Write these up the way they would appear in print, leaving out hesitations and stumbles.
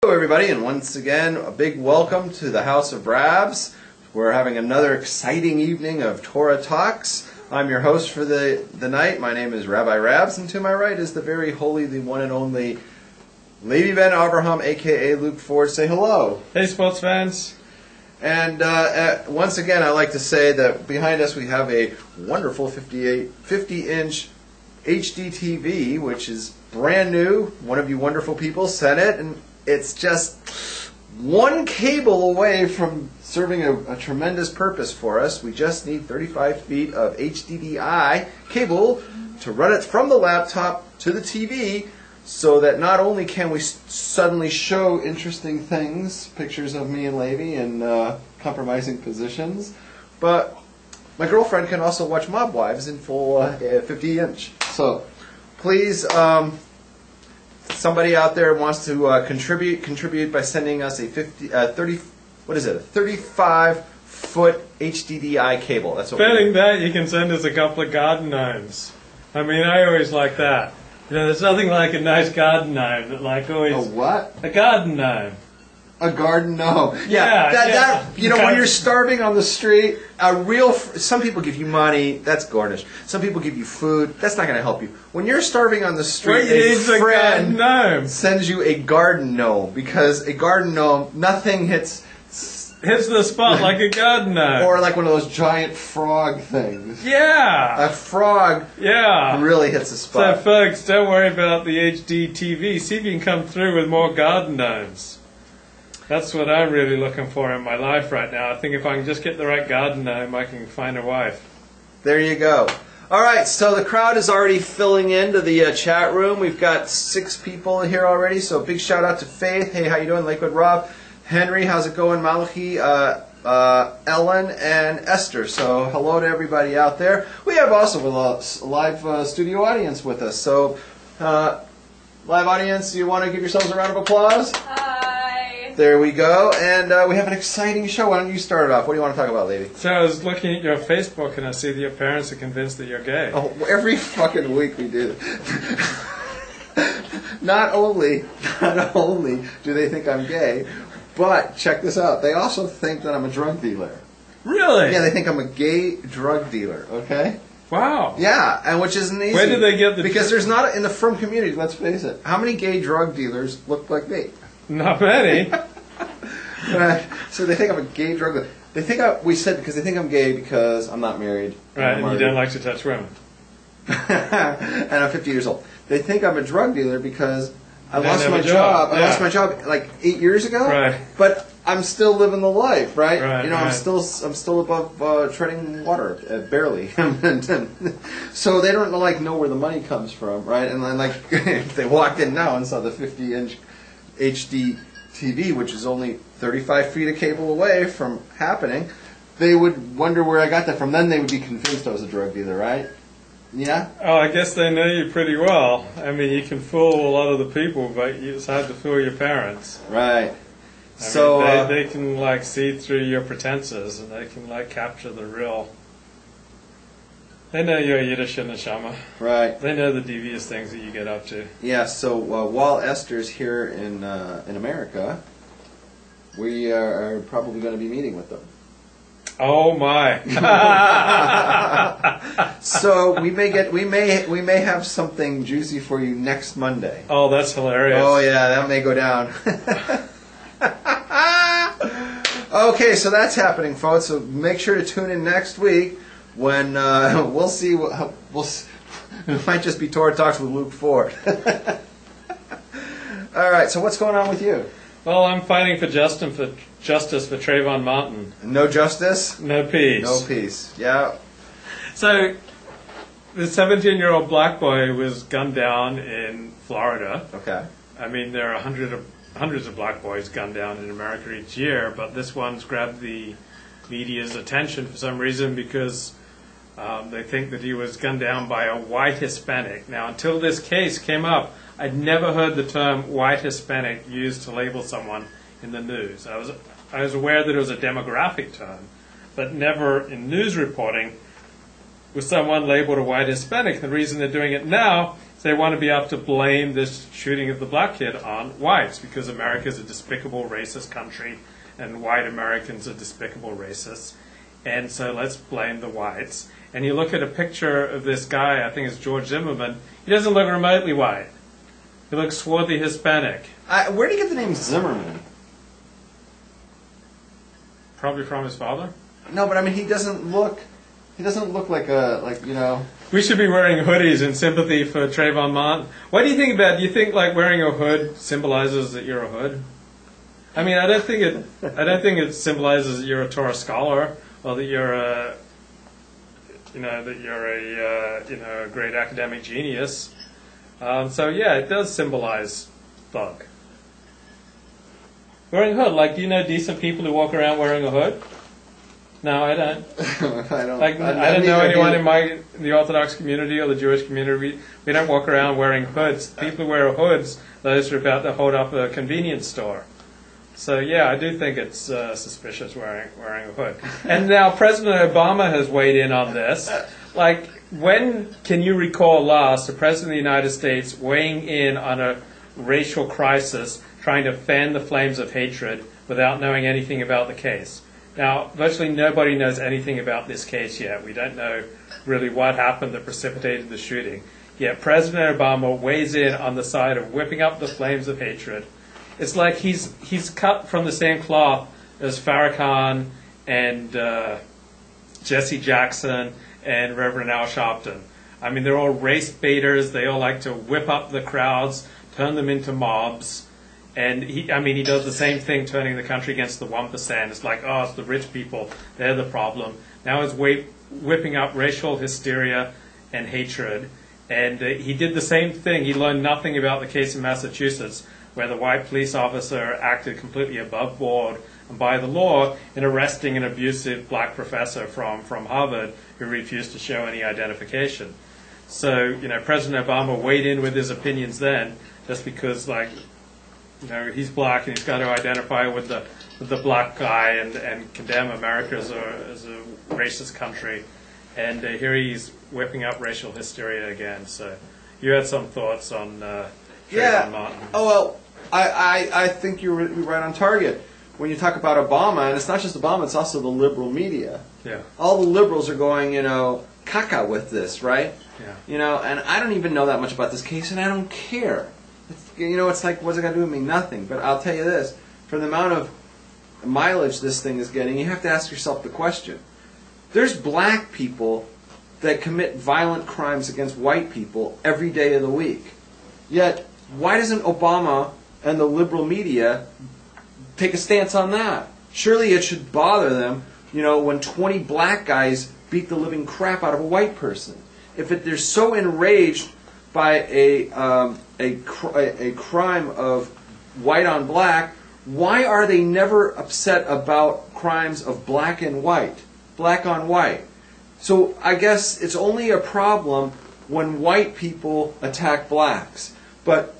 Hello everybody, and once again a big welcome to the House of Rabs. We're having another exciting evening of Torah talks. I'm your host for the night. My name is Rabbi Rabs, and to my right is the very holy, the one and only Levi Ben Abraham, aka Luke Ford. Say hello. Hey sports fans. And once again I'd like to say that behind us we have a wonderful 50-inch HD TV, which is brand new. One of you wonderful people sent it, and it's just one cable away from serving a tremendous purpose for us. We just need 35 feet of HDDI cable to run it from the laptop to the TV, so that not only can we suddenly show interesting things, pictures of me and Levi in compromising positions, but my girlfriend can also watch Mob Wives in full 50-inch. So please, somebody out there wants to contribute by sending us a 35-foot HDDI cable. That's what. Failing that, you can send us a couple of garden gnomes. I mean, I always like that. You know, there's nothing like a nice garden gnome that always. A what? A garden gnome. A garden gnome. Yeah, that when you're starving on the street, some people give you money, that's garnish. Some people give you food, that's not going to help you. When you're starving on the street, a friend sends you a garden gnome, because a garden gnome, nothing hits the spot like a garden gnome. Or like one of those giant frog things. Yeah. A frog really hits the spot. So folks, don't worry about the HD TV. See if you can come through with more garden gnomes. That's what I'm really looking for in my life right now. I think if I can just get the right garden gnome, I can find a wife. There you go. All right, so the crowd is already filling into the chat room. We've got 6 people here already, so big shout out to Faith. Hey, how you doing? Lakewood Rob. Henry, how's it going? Malachi, Ellen, and Esther. So hello to everybody out there. We have also a live studio audience with us. So live audience, you want to give yourselves a round of applause? There we go, and we have an exciting show. Why don't you start it off? What do you want to talk about, lady? So I was looking at your Facebook, and I see that your parents are convinced that you're gay. Oh, every fucking week we do. Not only do they think I'm gay, but check this out. They also think that I'm a drug dealer. Really? Yeah, they think I'm a gay drug dealer, okay? Wow. Yeah, and which isn't easy. Where did they get the... Because there's not, in the frum community, let's face it, how many gay drug dealers look like me? Not many. Right. So they think I'm a gay drug dealer. They think because they think I'm gay because I'm not married. Right, and you don't like to touch women. And I'm 50 years old. They think I'm a drug dealer because I lost my job. I lost my job like 8 years ago. Right. But I'm still living the life, right? Right, you know, right. I'm still above treading water, barely. So they don't know where the money comes from, right? And then if they walked in now and saw the 50-inch HD TV, which is only 35 feet of cable away from happening, they would wonder where I got that from. Then they would be convinced I was a drug dealer, right? Yeah? Oh, I guess they know you pretty well. I mean, you can fool a lot of the people, but it's hard to fool your parents. Right. I mean, they can see through your pretenses, and they can capture the real. They know you're a Yiddish neshama. Right. They know the devious things that you get up to. Yeah. So while Esther's here in America, we are probably going to be meeting with them. Oh my! So we may have something juicy for you next Monday. Oh, that's hilarious! Oh yeah, that may go down. Okay, so that's happening, folks. So make sure to tune in next week when we'll see. It might just be Torah Talks with Luke Ford. All right. So what's going on with you? Well, I'm fighting for justice for Trayvon Martin. No justice? No peace. No peace. Yeah. So, the 17-year-old black boy was gunned down in Florida. Okay. I mean, there are hundreds of black boys gunned down in America each year, but this one's grabbed the media's attention for some reason because they think that he was gunned down by a white Hispanic. Now, until this case came up, I'd never heard the term white Hispanic used to label someone in the news. I was aware that it was a demographic term, but never in news reporting was someone labeled a white Hispanic. The reason they're doing it now So they want to be able to blame this shooting of the black kid on whites because America is a despicable racist country and white Americans are despicable racists. And so let's blame the whites. And you look at a picture of this guy, I think it's George Zimmerman, he doesn't look remotely white. He looks swarthy Hispanic. Where do you get the name Zimmerman? Probably from his father. No, but I mean, he doesn't look like We should be wearing hoodies in sympathy for Trayvon Martin. What do you think about? Do you think like wearing a hood symbolizes that you're a hood? I mean, I don't think it symbolizes that you're a Torah scholar or that you're a great academic genius. So yeah, it does symbolize thug. Wearing a hood, like, do you know decent people who walk around wearing a hood? No, I don't. I don't. Like, I don't know anyone in the Orthodox community or the Jewish community. We don't walk around wearing hoods. People who wear hoods, those are about to hold up a convenience store. So yeah, I do think it's suspicious wearing a hood. And now President Obama has weighed in on this. Like, when can you recall last the President of the United States weighing in on a racial crisis, trying to fan the flames of hatred without knowing anything about the case? Now, virtually nobody knows anything about this case yet. We don't know really what happened that precipitated the shooting. Yet President Obama weighs in on the side of whipping up the flames of hatred. It's like he's cut from the same cloth as Farrakhan and Jesse Jackson and Reverend Al Sharpton. I mean, they're all race baiters. They all like to whip up the crowds, turn them into mobs. And he does the same thing, turning the country against the 1%. It's like, oh, it's the rich people. They're the problem. Now he's whipping up racial hysteria and hatred. And he did the same thing. He learned nothing about the case in Massachusetts, where the white police officer acted completely above board and by the law in arresting an abusive black professor from Harvard who refused to show any identification. So, President Obama weighed in with his opinions then, just because, he's black and he's got to identify with the black guy and condemn America as a racist country. And here he's whipping up racial hysteria again. So you had some thoughts on Trayvon Martin. Oh, well, I think you're right on target. When you talk about Obama, and it's not just Obama, it's also the liberal media. Yeah. All the liberals are going, caca with this, right? Yeah. And I don't even know that much about this case, and I don't care. It's like, what's it got to do with me? Nothing. But I'll tell you this, for the amount of mileage this thing is getting, you have to ask yourself the question. There's black people that commit violent crimes against white people every day of the week. Yet, why doesn't Obama and the liberal media take a stance on that? Surely it should bother them, when 20 black guys beat the living crap out of a white person. If they're so enraged by a crime of white on black, why are they never upset about crimes of black and white, black on white? So I guess it's only a problem when white people attack blacks. But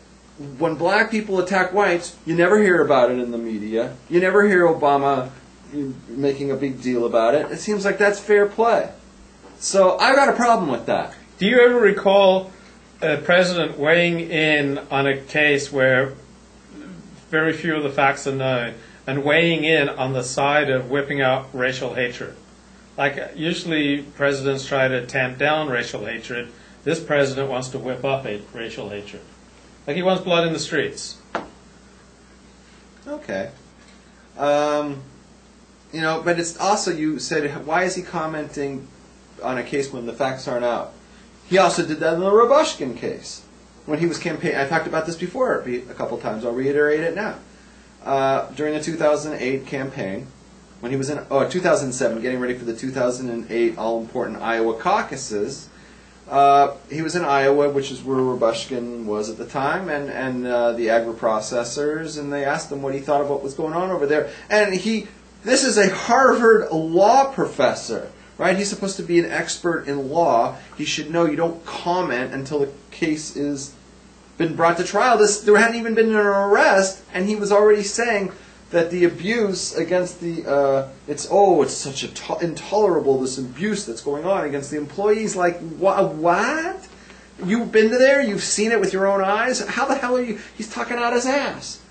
when black people attack whites, you never hear about it in the media. You never hear Obama making a big deal about it. It seems like that's fair play. So I've got a problem with that. Do you ever recall a president weighing in on a case where very few of the facts are known and weighing in on the side of whipping up racial hatred? Like, usually presidents try to tamp down racial hatred. This president wants to whip up racial hatred. Like, he wants blood in the streets. Okay. But it's also, you said, why is he commenting on a case when the facts aren't out? He also did that in the Rabushkin case. When he was campaigning, I talked about this before a couple times, I'll reiterate it now. During the 2008 campaign, when he was in 2007, getting ready for the 2008 all-important Iowa caucuses, he was in Iowa, which is where Rabushkin was at the time, and the agri-processors, and they asked him what he thought of what was going on over there. And this is a Harvard law professor. Right? He's supposed to be an expert in law. He should know you don't comment until the case is been brought to trial. There hadn't even been an arrest, and he was already saying that the abuse against it's such intolerable, this abuse that's going on against the employees. Like, what? You've been to there. You've seen it with your own eyes. How the hell are you? He's talking out his ass.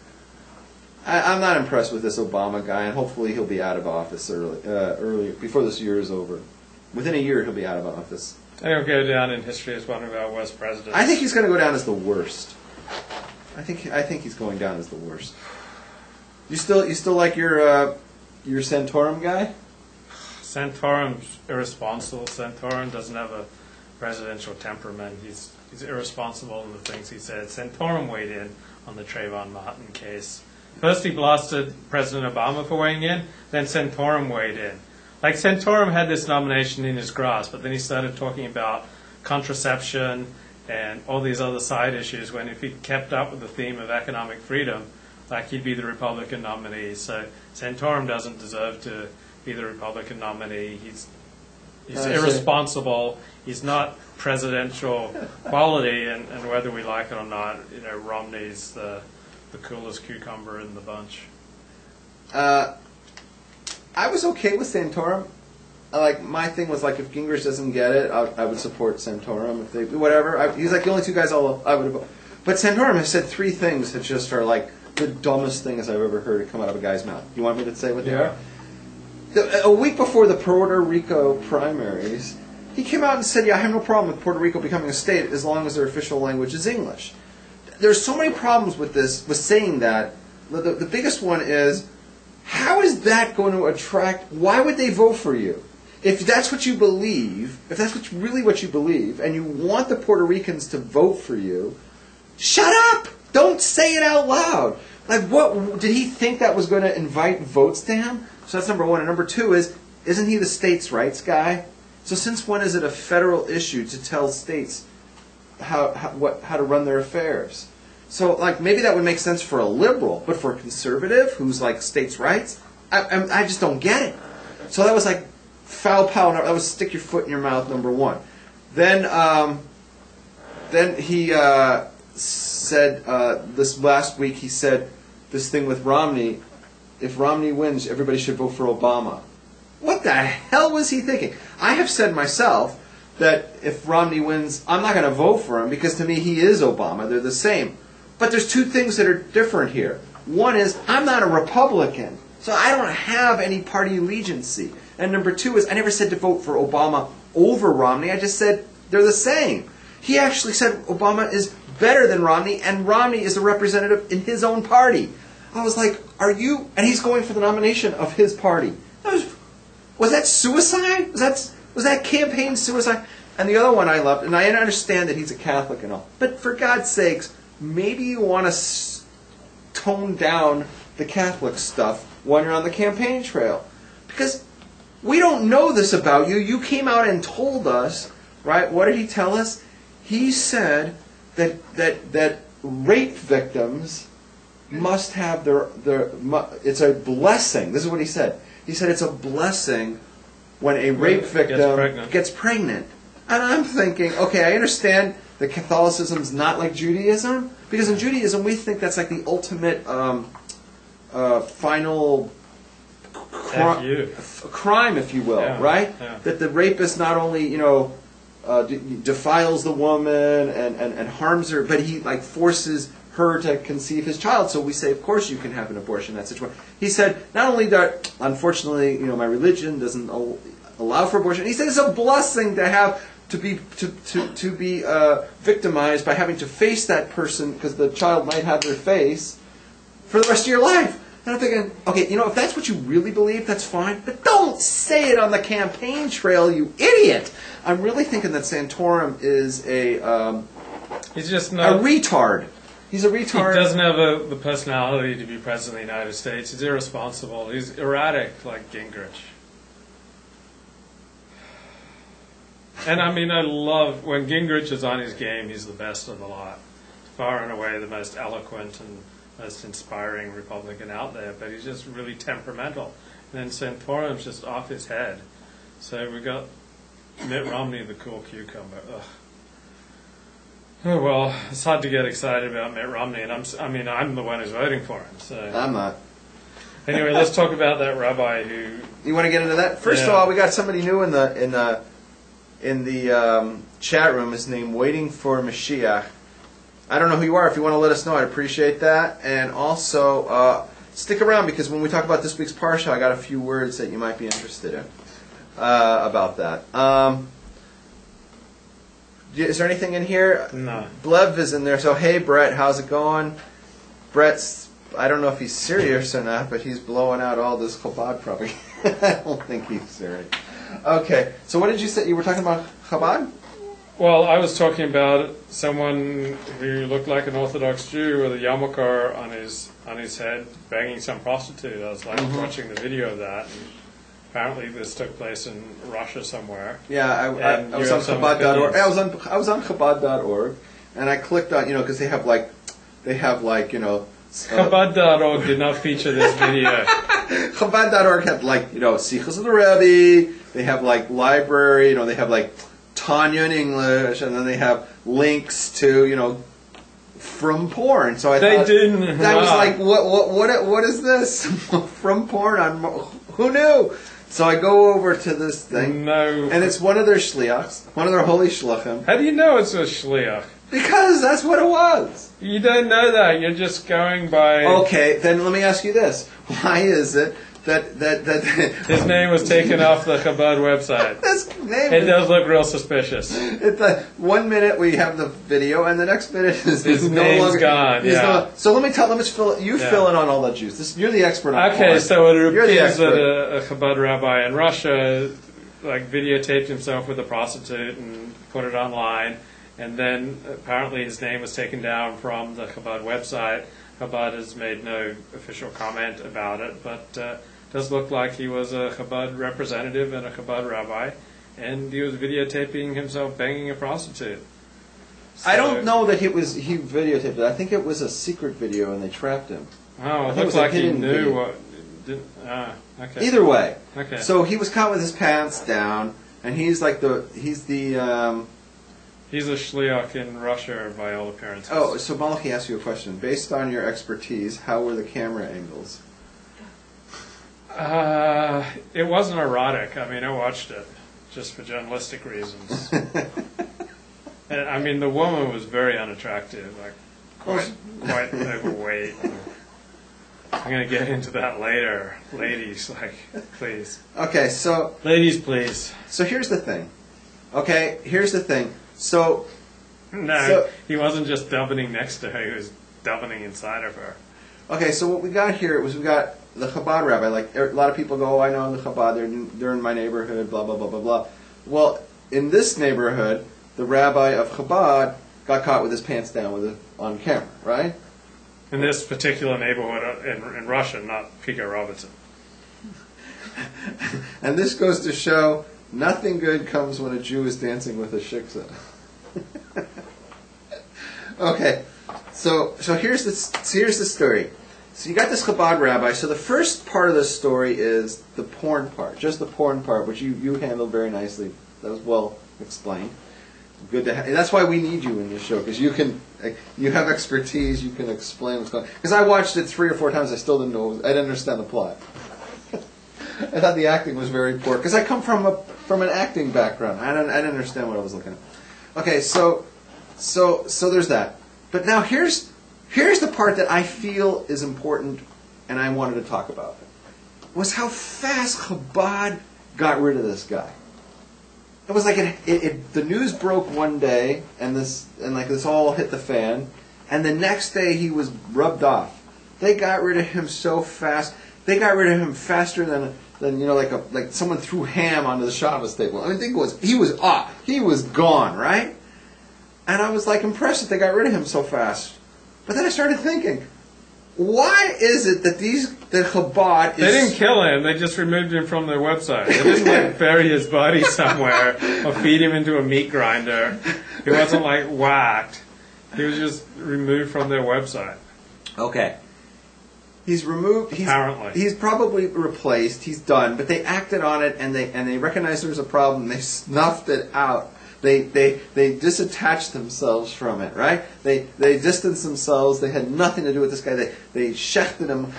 I'm not impressed with this Obama guy, and hopefully he'll be out of office early before this year is over. Within a year, he'll be out of office. I think he'll go down in history as one of our worst presidents. I think he's going to go down as the worst. I think he's going down as the worst. You still like your Santorum guy? Santorum's irresponsible. Santorum doesn't have a presidential temperament. He's irresponsible in the things he said. Santorum weighed in on the Trayvon Martin case. First he blasted President Obama for weighing in, then Santorum weighed in. Like Santorum had this nomination in his grasp, but then he started talking about contraception and all these other side issues when if he kept up with the theme of economic freedom, like he'd be the Republican nominee. So Santorum doesn't deserve to be the Republican nominee. He's irresponsible. He's not presidential quality, and whether we like it or not, Romney's the coolest cucumber in the bunch. I was okay with Santorum. My thing was if Gingrich doesn't get it, I would support Santorum if they whatever. He's the only two guys I would have. But Santorum has said three things that just are the dumbest things I've ever heard come out of a guy's mouth. You want me to say what they are? A week before the Puerto Rico primaries, he came out and said, I have no problem with Puerto Rico becoming a state as long as their official language is English. There's so many problems with saying that. The biggest one is, how is that going to attract, why would they vote for you? If that's what you believe, if that's really what you believe, and you want the Puerto Ricans to vote for you, shut up! Don't say it out loud. What did he think that was going to invite votes to him? So that's number one. And number two is, isn't he the states' rights guy? So since when is it a federal issue to tell states how to run their affairs? So maybe that would make sense for a liberal, but for a conservative who's states' rights, I just don't get it. So that was foul power. That was stick your foot in your mouth. Number one. Then he said this last week. He said this thing with Romney. If Romney wins, everybody should vote for Obama. What the hell was he thinking? I have said myself that if Romney wins, I'm not going to vote for him because to me he is Obama. They're the same. But there's two things that are different here. One is I'm not a Republican, so I don't have any party allegiancy. And number two is I never said to vote for Obama over Romney. I just said they're the same. He actually said Obama is better than Romney, and Romney is a representative in his own party. I was like, are you... And he's going for the nomination of his party. Was that suicide? Was that campaign suicide? And the other one I loved, and I understand that he's a Catholic and all, but for God's sakes, maybe you want to tone down the Catholic stuff when you're on the campaign trail. Because we don't know this about you. You came out and told us, right? What did he tell us? He said that rape victims must have it's a blessing. This is what he said. He said it's a blessing when a rape victim gets pregnant. And I'm thinking, okay, I understand that Catholicism's not like Judaism, because in Judaism we think that's the ultimate final crime, if you will, right? Yeah. That the rapist not only defiles the woman and harms her, but he forces her to conceive his child. So we say, of course you can have an abortion in that situation. He said, not only that, unfortunately, my religion doesn't allow for abortion. He said it's a blessing to have to be victimized by having to face that person because the child might have their face for the rest of your life. And I'm thinking, okay, if that's what you really believe, that's fine. But don't say it on the campaign trail, you idiot. I'm really thinking that Santorum is he's just not a retard. He's a retard. He doesn't have the personality to be president of the United States. He's irresponsible. He's erratic like Gingrich. And I love when Gingrich is on his game, he's the best of the lot. Far and away the most eloquent and most inspiring Republican out there, but he's just really temperamental. And then Santorum's just off his head. So we got Mitt Romney, the cool cucumber. Ugh. Oh, well, it's hard to get excited about Mitt Romney, and I'm the one who's voting for him. So I'm not. Anyway, let's talk about that rabbi who... You want to get into that? First of all, we got somebody new in the in the chat room is named Waiting for Mashiach. I don't know who you are. If you want to let us know, I'd appreciate that. And also, stick around, because when we talk about this week's Parsha, I got a few words that you might be interested in about that. Is there anything in here? No. Blev is in there. So, hey, Brett, how's it going? Brett's, I don't know if he's serious or not, but he's blowing out all this Chabad propaganda. I don't think he's serious. Okay, so what did you say? You were talking about Chabad? Well, I was talking about someone who looked like an Orthodox Jew with a yarmulke on his head, banging some prostitute. I was watching the video of that. And apparently, this took place in Russia somewhere. Yeah, I was on Chabad.org. I was on Chabad.org, and I clicked on, because they have Chabad.org did not feature this video. Chabad.org had Sichos of the Rebbe. They have library. They have Tanya in English, and then they have links to from porn. So I thought that was what is this from porn? Who knew? So I go over to this thing, and it's one of their shliachs, one of their holy shluchim. How do you know it's a shliach? Because that's what it was. You don't know that. You're just going by... Okay, then let me ask you this. Why is it that his name was taken off the Chabad website? It does look real suspicious. It's 1 minute we have the video, and the next minute his name's gone. So let me fill in on all that juice. You're the expert on Okay, porn. so it appears that a Chabad rabbi in Russia videotaped himself with a prostitute and put it online. And then apparently his name was taken down from the Chabad website. Chabad has made no official comment about it, but it does look like he was a Chabad representative and a Chabad rabbi, and he was videotaping himself banging a prostitute. So, I don't know that he videotaped it. I think it was a secret video, and they trapped him. Oh, it looks like he knew what... okay. Either way. Okay. So he was caught with his pants down, and he's He's a shliach in Russia, by all appearances. Oh, so Malachi asked you a question. Based on your expertise, how were the camera angles? It wasn't erotic. I watched it just for journalistic reasons. And the woman was very unattractive, quite overweight. I'm going to get into that later. Ladies, please. Okay, so... Ladies, please. So here's the thing. So he wasn't just davening next to her, he was davening inside of her. Okay, so what we got here was we got the Chabad rabbi. A lot of people go, I know the Chabad, they're in my neighborhood, blah, blah, blah, blah, blah. Well, in this neighborhood, the rabbi of Chabad got caught with his pants down on camera, right? In this particular neighborhood in Russia, not Pico Robertson. And this goes to show nothing good comes when a Jew is dancing with a shiksa. Okay, so here's the story. So you got this Chabad rabbi. So the first part of the story is the porn part, just the porn part, which you handled very nicely. That was well explained. Good to and that's why we need you in this show, because you have expertise. You can explain what's going on. Because I watched it 3 or 4 times, I still didn't know. I didn't understand the plot. I thought the acting was very poor, because I come from an acting background. I didn't understand what I was looking at. Okay, so there's that. But now here's the part that I feel is important, and I wanted to talk about. Was how fast Chabad got rid of this guy. It was the news broke one day, and this all hit the fan, and the next day he was rubbed off. They got rid of him so fast. They got rid of him faster than like someone threw ham onto the Shabbos table. He was off. He was gone, right? And I was impressed that they got rid of him so fast. But then I started thinking, why is it that Chabad is... They didn't kill him, they just removed him from their website. They didn't bury his body somewhere or feed him into a meat grinder. He wasn't whacked. He was just removed from their website. Okay. He's removed. Apparently. He's probably replaced. He's done. But they acted on it, and they recognized there was a problem. They snuffed it out. They disattached themselves from it, right? They distanced themselves. They had nothing to do with this guy. They shechted him.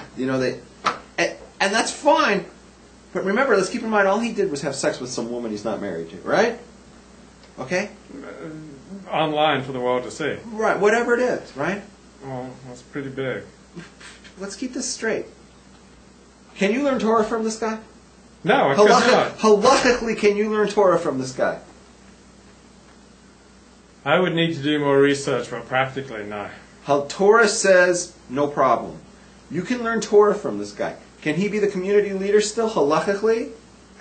And that's fine. But remember, let's keep in mind, all he did was have sex with some woman he's not married to, right? Okay? Online for the world to see. Right, whatever it is, right? Well, that's pretty big. Let's keep this straight. Can you learn Torah from this guy? No, I could not. Halachically, can you learn Torah from this guy? I would need to do more research, but practically, no. Torah says, no problem. You can learn Torah from this guy. Can he be the community leader still, halachically?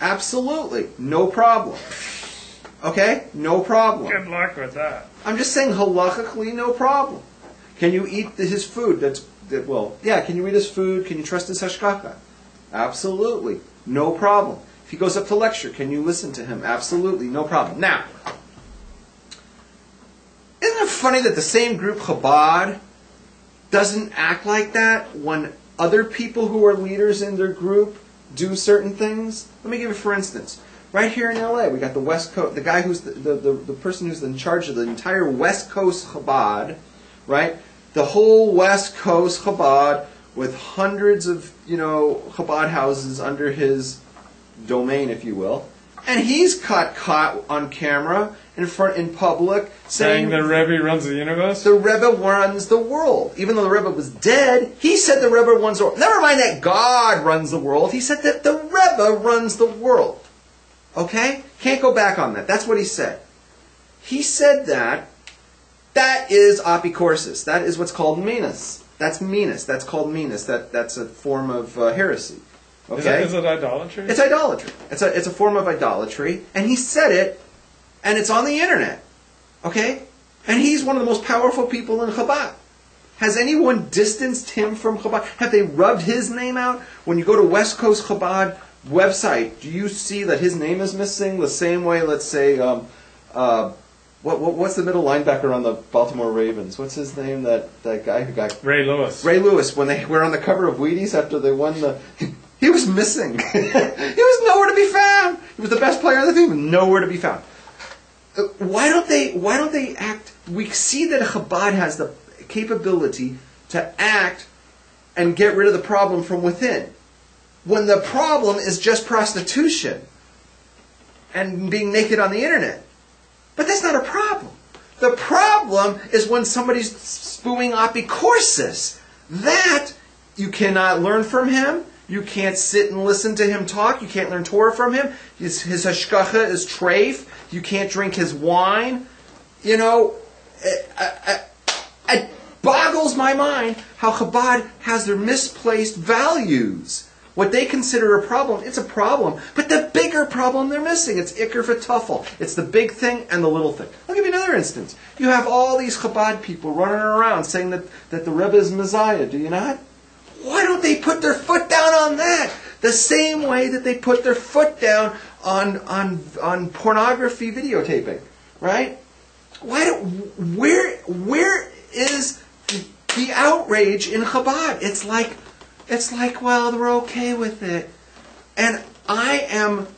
Absolutely. No problem. Okay? No problem. Good luck with that. I'm just saying, halachically, no problem. Can you eat his food? Can you eat his food? Can you trust his hashgacha? Absolutely. No problem. If he goes up to lecture, can you listen to him? Absolutely. No problem. Now, isn't it funny that the same group, Chabad, doesn't act like that when other people who are leaders in their group do certain things? Let me give you for instance. Right here in LA, we got the West Coast, the guy who's the person who's in charge of the entire West Coast Chabad, right? The whole West Coast Chabad with hundreds of, Chabad houses under his domain, if you will. And he's caught on camera in public saying the Rebbe runs the universe? The Rebbe runs the world. Even though the Rebbe was dead, he said the Rebbe runs the world. Never mind that God runs the world. He said that the Rebbe runs the world. Okay? Can't go back on that. That's what he said. He said that. That is apicorsis. That is what's called meanness. That's meanness. That's called meanness. That's a form of heresy. Okay? Is it idolatry? It's idolatry. It's a form of idolatry. And he said it, and it's on the internet. Okay? And he's one of the most powerful people in Chabad. Has anyone distanced him from Chabad? Have they rubbed his name out? When you go to West Coast Chabad website, do you see that his name is missing? The same way, let's say, what's the middle linebacker on the Baltimore Ravens? What's his name? That guy who got... Ray Lewis. Ray Lewis, when they were on the cover of Wheaties after they won the... He was missing. He was nowhere to be found. He was the best player on the team, nowhere to be found. Why don't they act? We see that Chabad has the capability to act and get rid of the problem from within. When the problem is just prostitution and being naked on the internet. But that's not a problem. The problem is when somebody's spewing apicorsis. That you cannot learn from him. You can't sit and listen to him talk. You can't learn Torah from him. His hashgacha is treif. You can't drink his wine. It boggles my mind how Chabad has their misplaced values. What they consider a problem, it's a problem. But the bigger problem they're missing, it's Iker v'Tafel. It's the big thing and the little thing. I'll give you another instance. You have all these Chabad people running around saying that the Rebbe is Messiah, do you not? Why don't they put their foot down on that? The same way that they put their foot down on pornography videotaping, right? Where is the outrage in Chabad? It's like, well, they're okay with it. And I'm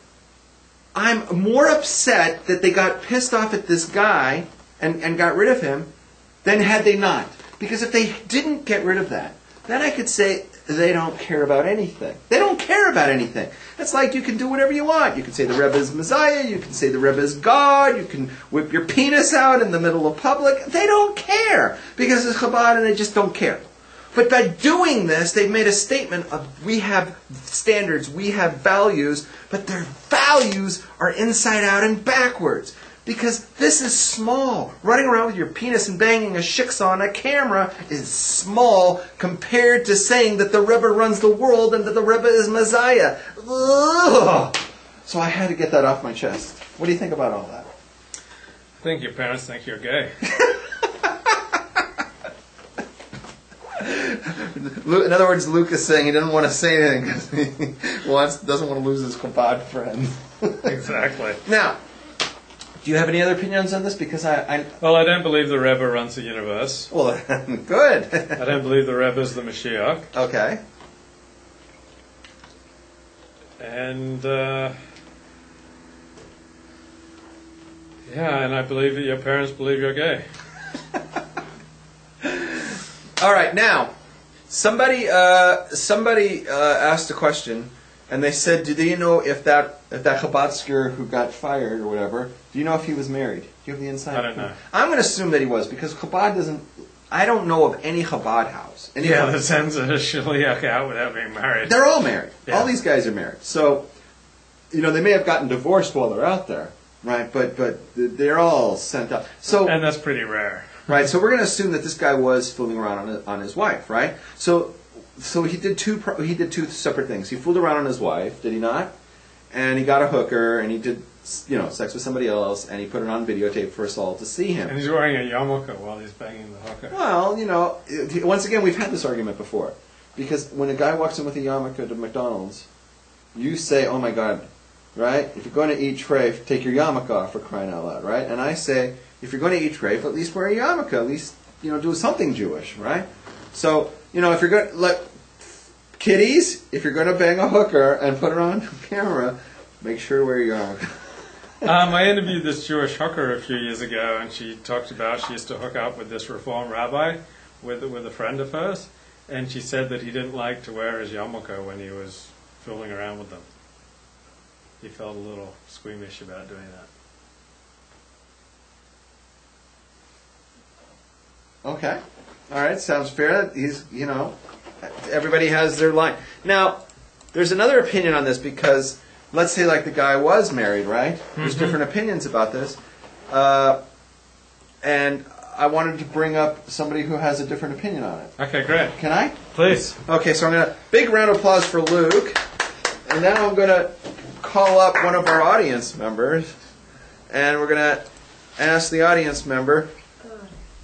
more upset that they got pissed off at this guy and got rid of him than had they not. Because if they didn't get rid of that, then I could say they don't care about anything. They don't care about anything. It's like you can do whatever you want. You can say the Rebbe is Messiah. You can say the Rebbe is God. You can whip your penis out in the middle of public. They don't care because it's Chabad and they just don't care. But by doing this, they've made a statement of we have standards, we have values, but their values are inside out and backwards. Because this is small. Running around with your penis and banging a shiksa on a camera is small compared to saying that the Rebbe runs the world and that the Rebbe is Messiah. Ugh. So I had to get that off my chest. What do you think about all that? I think your parents think you're gay. In other words, Luke is saying he doesn't want to say anything because he doesn't want to lose his Chabad friend. Exactly. Now, do you have any other opinions on this? Because Well, I don't believe the Rebbe runs the universe. Well, good. I don't believe the Rebbe is the Mashiach. Okay. And, and I believe that your parents believe you're gay. All right, now, somebody asked a question, And they said, do you know if that Chabadsker who got fired or whatever, do you know if he was married? Do you have the insight? I don't know. I'm going to assume that he was, because Chabad doesn't... I don't know of any Chabad house. That sends a shliach out without being married. They're all married. Yeah. All these guys are married. So, they may have gotten divorced while they're out there, right? But they're all sent out. So, and that's pretty rare. Right, so we're going to assume that this guy was fooling around on his wife, right? So he did two separate things. He fooled around on his wife, did he not? And he got a hooker, and he did sex with somebody else, and he put it on videotape for us all to see him. And he's wearing a yarmulke while he's banging the hooker. Well, once again, we've had this argument before, because when a guy walks in with a yarmulke to McDonald's, you say, "Oh my God," right? If you're going to eat treif, take your yarmulke off, for crying out loud, right? And I say, if you're going to eat treif, at least wear a yarmulke, at least do something Jewish, right? So if you're going kiddies, if you're going to bang a hooker and put her on camera, make sure to wear your yarmulke. I interviewed this Jewish hooker a few years ago, and she talked about she used to hook up with this Reform rabbi with a friend of hers, and she said that he didn't like to wear his yarmulke when he was fooling around with them. He felt a little squeamish about doing that. Okay. All right. Sounds fair. He's, everybody has their line. Now, there's another opinion on this, because let's say the guy was married, right? There's different opinions about this. And I wanted to bring up somebody who has a different opinion on it. Okay, great. Can I? Please. Okay, so I'm going to... Big round of applause for Luke. And now I'm going to call up one of our audience members. And we're going to ask the audience member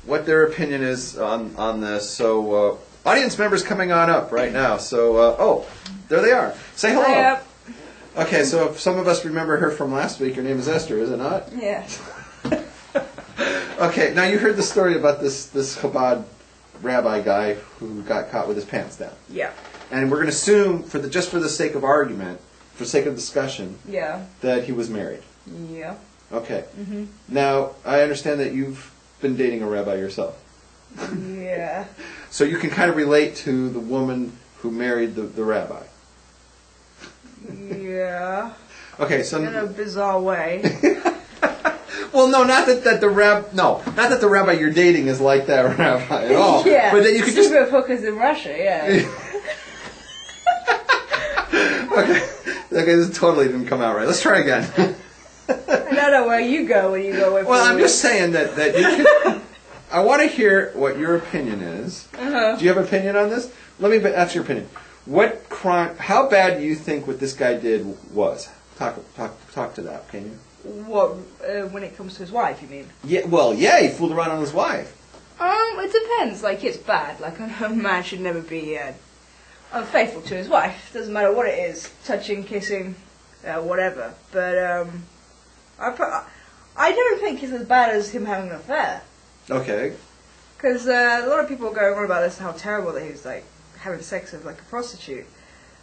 what their opinion is on this. So, audience members coming on up right now. So, there they are. Say hello. Hi. Okay, so if some of us remember her from last week, her name is Esther, is it not? Yeah. Okay, now you heard the story about this Chabad rabbi guy who got caught with his pants down. Yeah. And we're going to assume, just for the sake of argument, for the sake of discussion, Yeah. that he was married. Yeah. Okay. Now, I understand that you've been dating a rabbi yourself. Yeah. So you can kind of relate to the woman who married the rabbi. Yeah. Okay, so In a bizarre way. well, no, not that the rabbi you're dating is like that rabbi at all. Yeah. But that you could just Super hookers in Russia. Yeah. Okay, this totally didn't come out right. Let's try again. I don't know where you go when you go away from Well, I'm me. just saying that you can. I want to hear what your opinion is. Uh-huh. Do you have an opinion on this? Let me ask your opinion. What crime? How bad do you think what this guy did was? Talk to that, can you? What, when it comes to his wife, you mean? Yeah. Well, yeah, he fooled around on his wife. It depends. It's bad. A man should never be unfaithful to his wife. Doesn't matter what it is, touching, kissing, whatever. But I don't think it's as bad as him having an affair. Okay. Because a lot of people are going on about this, how terrible that he was having sex with a prostitute.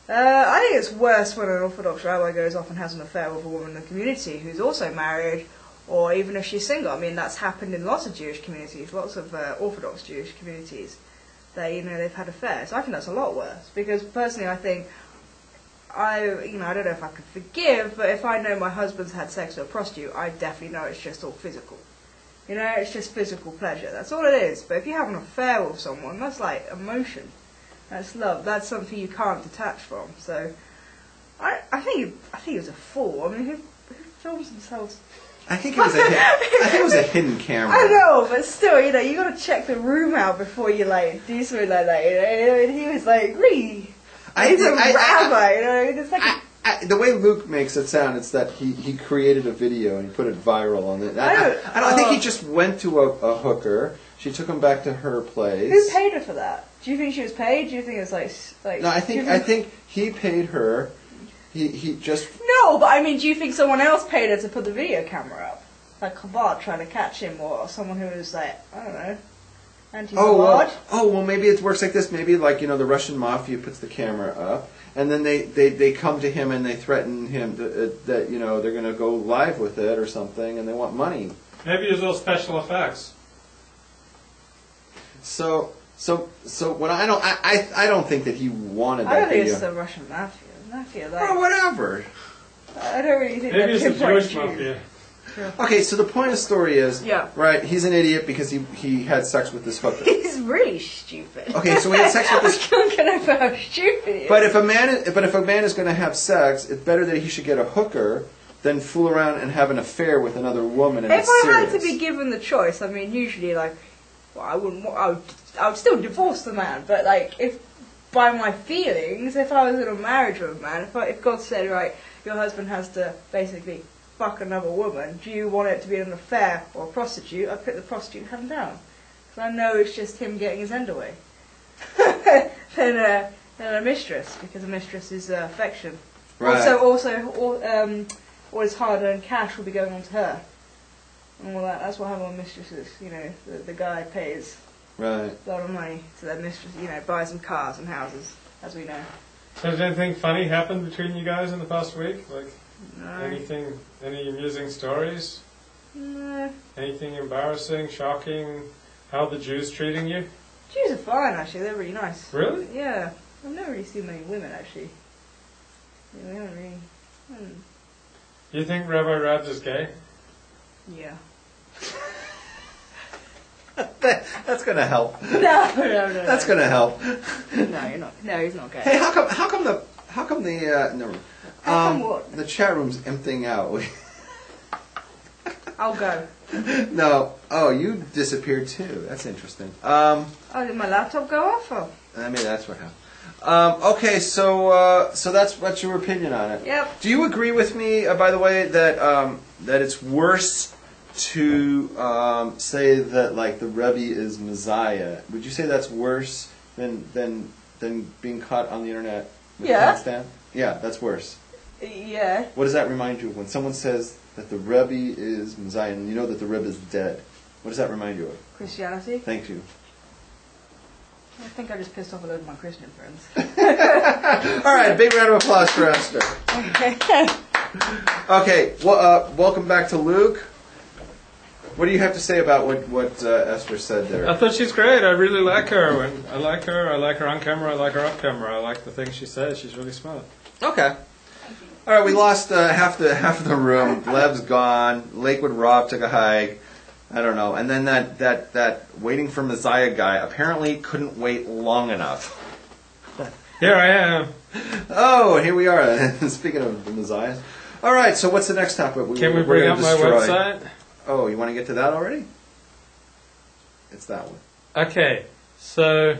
I think it's worse when an Orthodox rabbi goes off and has an affair with a woman in the community who's also married, or even if she's single. I mean, that's happened in lots of Jewish communities, lots of Orthodox Jewish communities. That they've had affairs. I think that's a lot worse, because personally, I think I don't know if I could forgive, but if I know my husband's had sex with a prostitute, I definitely know it's just all physical. It's just physical pleasure. That's all it is. But if you have an affair with someone, that's emotion. That's love. That's something you can't detach from. So, I think he was a fool. I mean, who films themselves? I think it was a hidden camera. I know, but still, you got to check the room out before you do something like that. And he was really, he's a rabbi. It's the way Luke makes it sound, it's that he created a video and he put it viral on it. I don't think he just went to a hooker. She took him back to her place. Who paid her for that? Do you think she was paid? Do you think it was like? No, I think he paid her. He just. No, but I mean, do you think someone else paid her to put the video camera up? Like Chabad trying to catch him, or someone who was I don't know, anti-Chabad? Well, maybe it works like this. Maybe the Russian mafia puts the camera up, and then they come to him and they threaten him that they're going to go live with it or something, and they want money. Maybe it's all special effects. So when I don't think that he wanted that I don't think video. it's the Russian mafia. mafia. Like, or whatever. I don't really think Maybe it's the pinpoint Jewish Jews. mafia. Okay, so the point of the story is, Yeah. right, he's an idiot because he had sex with this hooker. He's really stupid. Okay, so he had sex with this. I can't get over how stupid he is. But if a man is going to have sex, it's better that he should get a hooker than fool around and have an affair with another woman. And if it's I serious. had to be given the choice, I mean, usually, like, well, I would still divorce the man, but like, if by my feelings, if I was in a marriage with a man, if God said, right, your husband has to basically fuck another woman, do you want it to be an affair or a prostitute? I'd pick the prostitute and have him down. Because I know it's just him getting his end away. than a mistress, because a mistress is affection. Right. All his hard-earned cash will be going on to her. And all that. That's what happens with mistresses. You know, the guy pays Right. a lot of money to their mistress, you know, buys them cars and houses, as we know. So did anything funny happen between you guys in the past week? Like No. anything, any amusing stories? No. Anything embarrassing, shocking? How are the Jews treating you? Jews are fine, actually. They're really nice. Really? Yeah. I've never really seen many women, actually. Yeah, we haven't really... Do you think Rabbi Rabs is gay? Yeah. That's going to help. No. That's going to help. No, you're not. No, he's not gay. Hey, how come the never mind. How come what? The chat room's emptying out. I'll go. No. Oh, you disappeared too. That's interesting. Oh, did my laptop go off? Oh. I mean, that's what happened. Okay, so what's your opinion on it? Yep. Do you agree with me, by the way, that it's worse to say that like the Rebbe is Messiah? Would you say that's worse than being caught on the internet with Yeah. a handstand? Yeah, that's worse. Yeah. What does that remind you of when someone says that the Rebbe is Messiah and you know that the Rebbe is dead? What does that remind you of? Christianity? Thank you. I think I just pissed off a load of my Christian friends. All right, big round of applause for Esther. Okay, well, welcome back to Luke. What do you have to say about what Esther said there? I thought she's great. I really like her. I like her. I like her on camera. I like her off camera. I like the things she says. She's really smart. Okay. All right, we lost half the room. Lev's gone. Lakewood Rob took a hike. I don't know. And then that waiting for Messiah guy apparently couldn't wait long enough. Here I am. Oh, here we are. Speaking of the Messiahs. All right, so what's the next topic? Can we we're bring gonna up my destroy? website? Oh, you want to get to that already? It's that one. Okay, so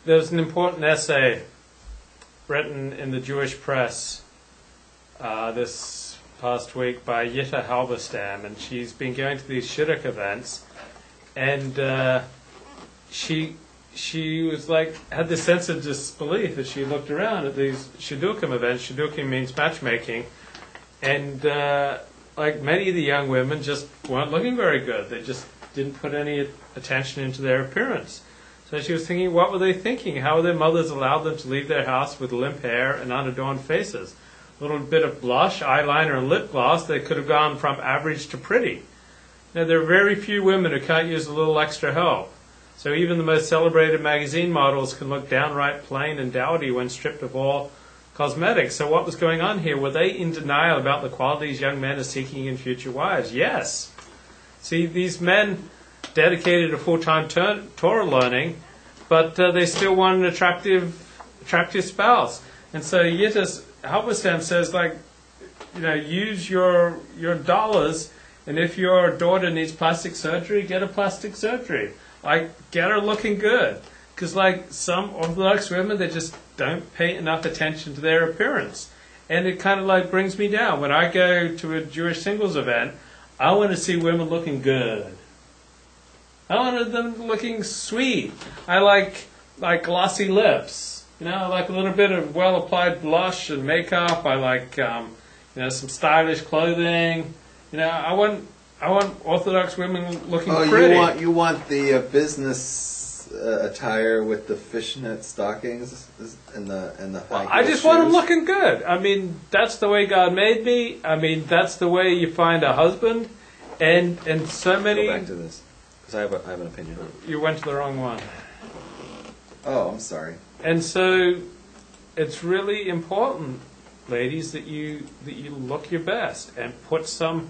there's an important essay written in the Jewish press this past week by Yitta Halberstam, and she's been going to these shidduch events, and she was like, had this sense of disbelief as she looked around at these shidduchim events. Shidduchim means matchmaking, and like many of the young women just weren't looking very good. They just didn't put any attention into their appearance. So she was thinking, what were they thinking? How were their mothers allowed them to leave their house with limp hair and unadorned faces? A little bit of blush, eyeliner, and lip gloss, they could have gone from average to pretty. Now, there are very few women who can't use a little extra help. So even the most celebrated magazine models can look downright plain and dowdy when stripped of all cosmetics. So what was going on here? Were they in denial about the qualities young men are seeking in future wives? Yes. See, these men dedicated to full-time Torah learning, but they still want an attractive spouse. And so Yitta Halberstam says, like, you know, use your dollars, and if your daughter needs plastic surgery, get a plastic surgery. Like, get her looking good. Because, like, some Orthodox women, they just don't pay enough attention to their appearance. And it kind of, like, brings me down. When I go to a Jewish singles event, I want to see women looking good. I want them looking sweet. I like glossy lips. You know, I like a little bit of well-applied blush and makeup. I like, some stylish clothing. You know, I want Orthodox women looking pretty. You want the business attire with the fishnet stockings and the high heel I just want them shoes? looking good. I mean, that's the way God made me. I mean, that's the way you find a husband. And so many. Go back to this because I have an opinion. You went to the wrong one. Oh, I'm sorry. And so it's really important, ladies, that you look your best and put some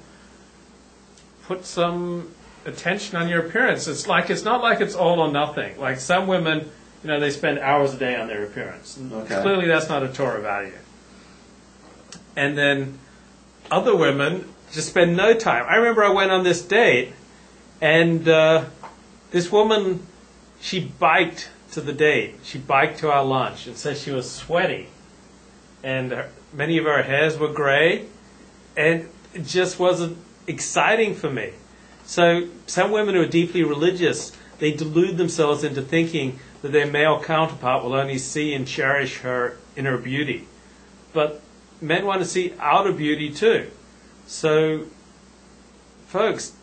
attention on your appearance. It's not like it's all or nothing. Like some women, they spend hours a day on their appearance. Okay. Clearly, that's not a Torah value. And then other women just spend no time. I remember I went on this date, and this woman, she biked to the date. She biked to our lunch and said she was sweaty. And many of her hairs were gray, and it just wasn't exciting for me. So some women who are deeply religious, they delude themselves into thinking that their male counterpart will only see and cherish her inner beauty. But men want to see outer beauty too. So, folks,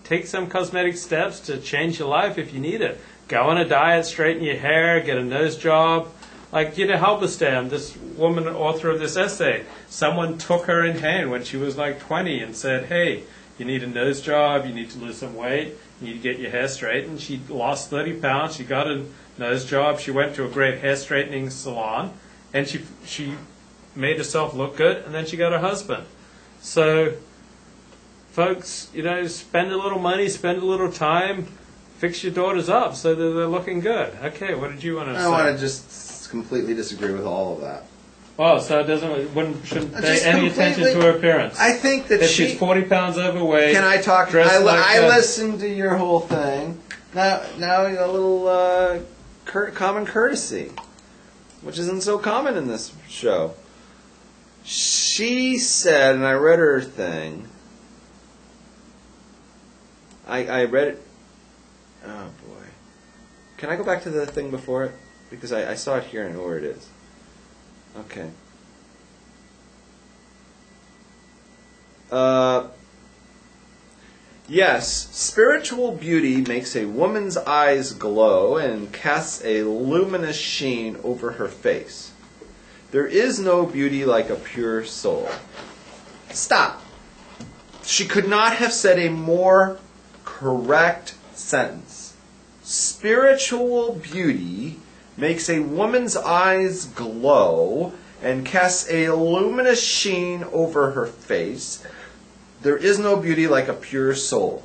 take some cosmetic steps to change your life if you need it. Go on a diet, straighten your hair, get a nose job. Like Halberstam, this woman, author of this essay, someone took her in hand when she was like 20 and said, hey, you need a nose job, you need to lose some weight, you need to get your hair straightened. She lost 30 pounds, she got a nose job, she went to a great hair straightening salon, and she made herself look good, and then she got a husband. So, folks, spend a little money, spend a little time, fix your daughters up so that they're looking good. Okay, what did you want to say? I want to just completely disagree with all of that. Oh, so shouldn't pay any attention to her appearance? I think that if she's 40 pounds overweight. Can I talk? I listened to your whole thing. Now a little common courtesy, which isn't so common in this show. She said, and I read her thing. I read it. Oh boy! Can I go back to the thing before it? Because I saw it here and I know where it is. Okay. Yes, spiritual beauty makes a woman's eyes glow and casts a luminous sheen over her face. There is no beauty like a pure soul. Stop. She could not have said a more correct sentence. Spiritual beauty makes a woman's eyes glow and casts a luminous sheen over her face. There is no beauty like a pure soul.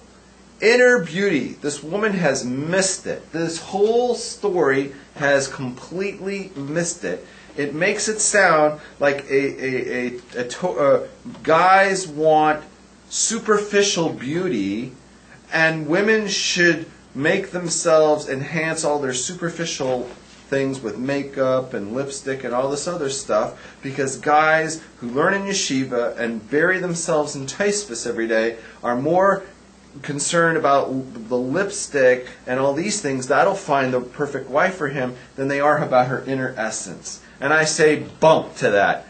Inner beauty. This woman has missed it. This whole story has completely missed it. It makes it sound like guys want superficial beauty, and women should make themselves enhance all their superficial things with makeup and lipstick and all this other stuff, because guys who learn in yeshiva and bury themselves in taisvis every day are more concerned about the lipstick and all these things that'll find the perfect wife for him than they are about her inner essence. And I say bump to that.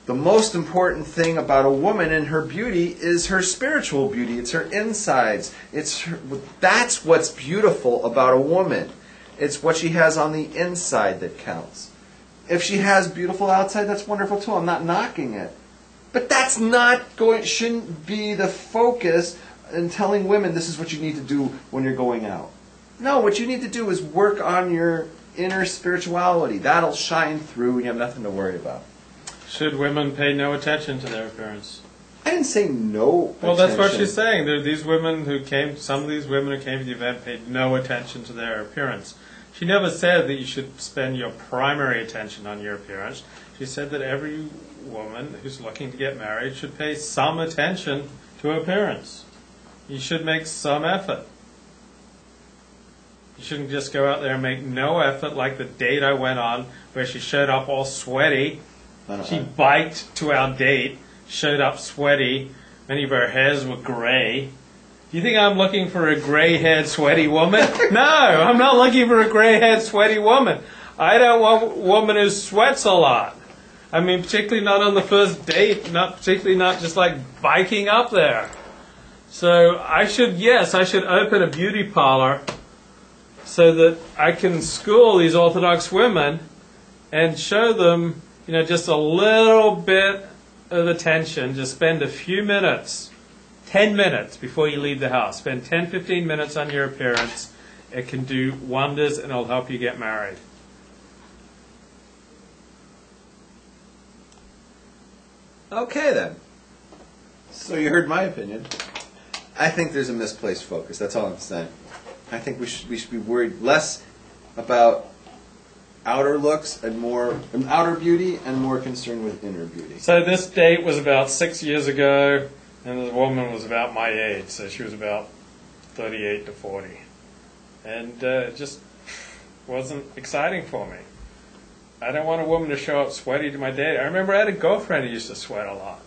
The most important thing about a woman and her beauty is her spiritual beauty. It's her insides. That's what's beautiful about a woman. It's what she has on the inside that counts. If she has beautiful outside, that's wonderful too. I'm not knocking it. But that's shouldn't be the focus in telling women this is what you need to do when you're going out. No, what you need to do is work on your inner spirituality. That'll shine through and you have nothing to worry about. Should women pay no attention to their appearance? I didn't say no Well, attention. that's what she's saying. Some of these women who came to the event paid no attention to their appearance. She never said that you should spend your primary attention on your appearance. She said that every woman who's looking to get married should pay some attention to her appearance. You should make some effort. You shouldn't just go out there and make no effort like the date I went on where she showed up all sweaty. She biked to our date, showed up sweaty. Many of her hairs were gray. Do you think I'm looking for a gray-haired, sweaty woman? No, I'm not looking for a gray-haired, sweaty woman. I don't want a woman who sweats a lot. I mean, particularly not on the first date, not just like biking up there. So I should open a beauty parlor so that I can school these Orthodox women and show them, just a little bit of attention. Just spend a few minutes, 10 minutes before you leave the house. Spend 10, 15 minutes on your appearance. It can do wonders and it'll help you get married. Okay, then. So you heard my opinion. I think there's a misplaced focus. That's all I'm saying. I think we should be worried less about outer looks and more outer beauty and more concerned with inner beauty. So this date was about 6 years ago, and the woman was about my age, so she was about 38 to 40. And it just wasn't exciting for me. I don't want a woman to show up sweaty to my date. I remember I had a girlfriend who used to sweat a lot.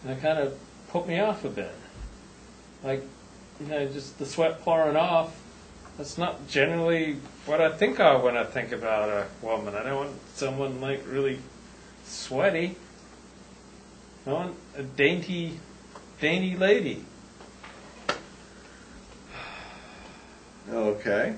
And it kind of put me off a bit. Like, just the sweat pouring off. That's not generally what I think of when I think about a woman. I don't want someone like really sweaty. I want a dainty lady. Okay.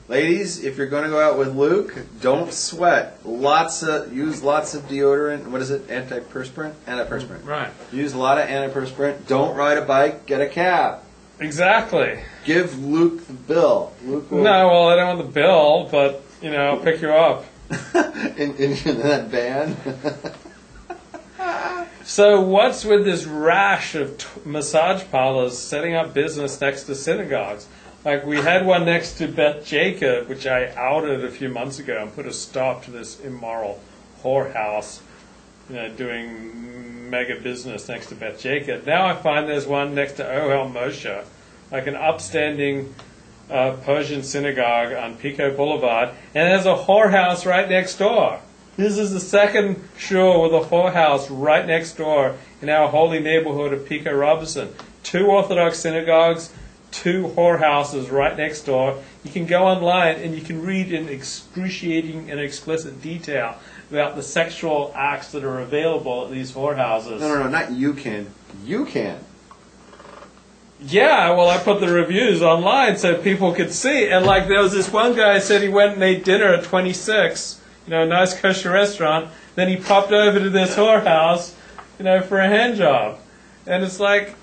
Ladies, if you're going to go out with Luke, don't sweat. Use lots of deodorant. What is it? Antiperspirant? Antiperspirant. Right. Use a lot of antiperspirant. Don't ride a bike. Get a cab. Exactly. Give Luke the bill. Luke will... No, well, I don't want the bill, but, I'll pick you up. in that van? So what's with this rash of massage parlors setting up business next to synagogues? Like, we had one next to Beth Jacob, which I outed a few months ago and put a stop to this immoral whorehouse, doing mega business next to Beth Jacob. Now I find there's one next to Ohel Moshe, like an upstanding Persian synagogue on Pico Boulevard, and there's a whorehouse right next door. This is the second shul with a whorehouse right next door in our holy neighborhood of Pico Robinson. 2 Orthodox synagogues, 2 whorehouses right next door. You can go online and you can read in excruciating and explicit detail about the sexual acts that are available at these whorehouses. No, not you can. You can. Yeah, well, I put the reviews online so people could see. And like, there was this one guy who said he went and ate dinner at 26, a nice kosher restaurant. Then he popped over to this whorehouse, for a hand job. And it's like,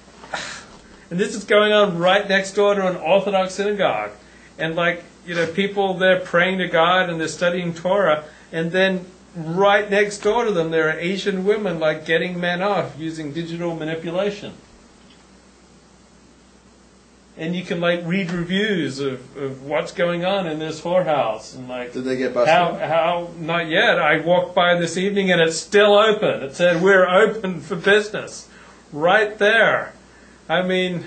and this is going on right next door to an Orthodox synagogue. And like, people there praying to God and they're studying Torah. And then right next door to them, there are Asian women like getting men off using digital manipulation. And you can like read reviews of what's going on in this whorehouse and like. Did they get busted? How not yet. I walked by this evening and it's still open. It said we're open for business, right there. I mean,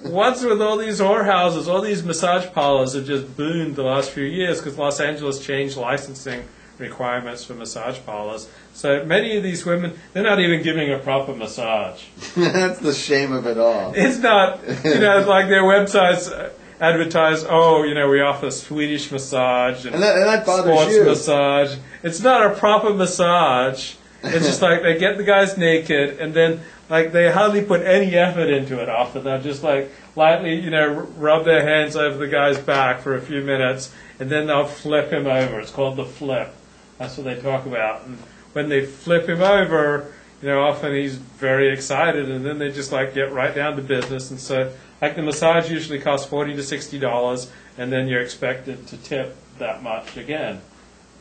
what's with all these whorehouses? All these massage parlors have just boomed the last few years because Los Angeles changed licensing requirements for massage parlors. So many of these women, they're not even giving a proper massage. That's the shame of it all. It's not, like their websites advertise, we offer Swedish massage and that bothers sports you. massage. It's not a proper massage. It's just like they get the guys naked and then like they hardly put any effort into it often. They'll just like lightly, rub their hands over the guy's back for a few minutes and then they'll flip him over. It's called the flip. That's what they talk about. And when they flip him over, often he's very excited and then they just like get right down to business. And so like the massage usually costs $40 to $60 and then you're expected to tip that much again.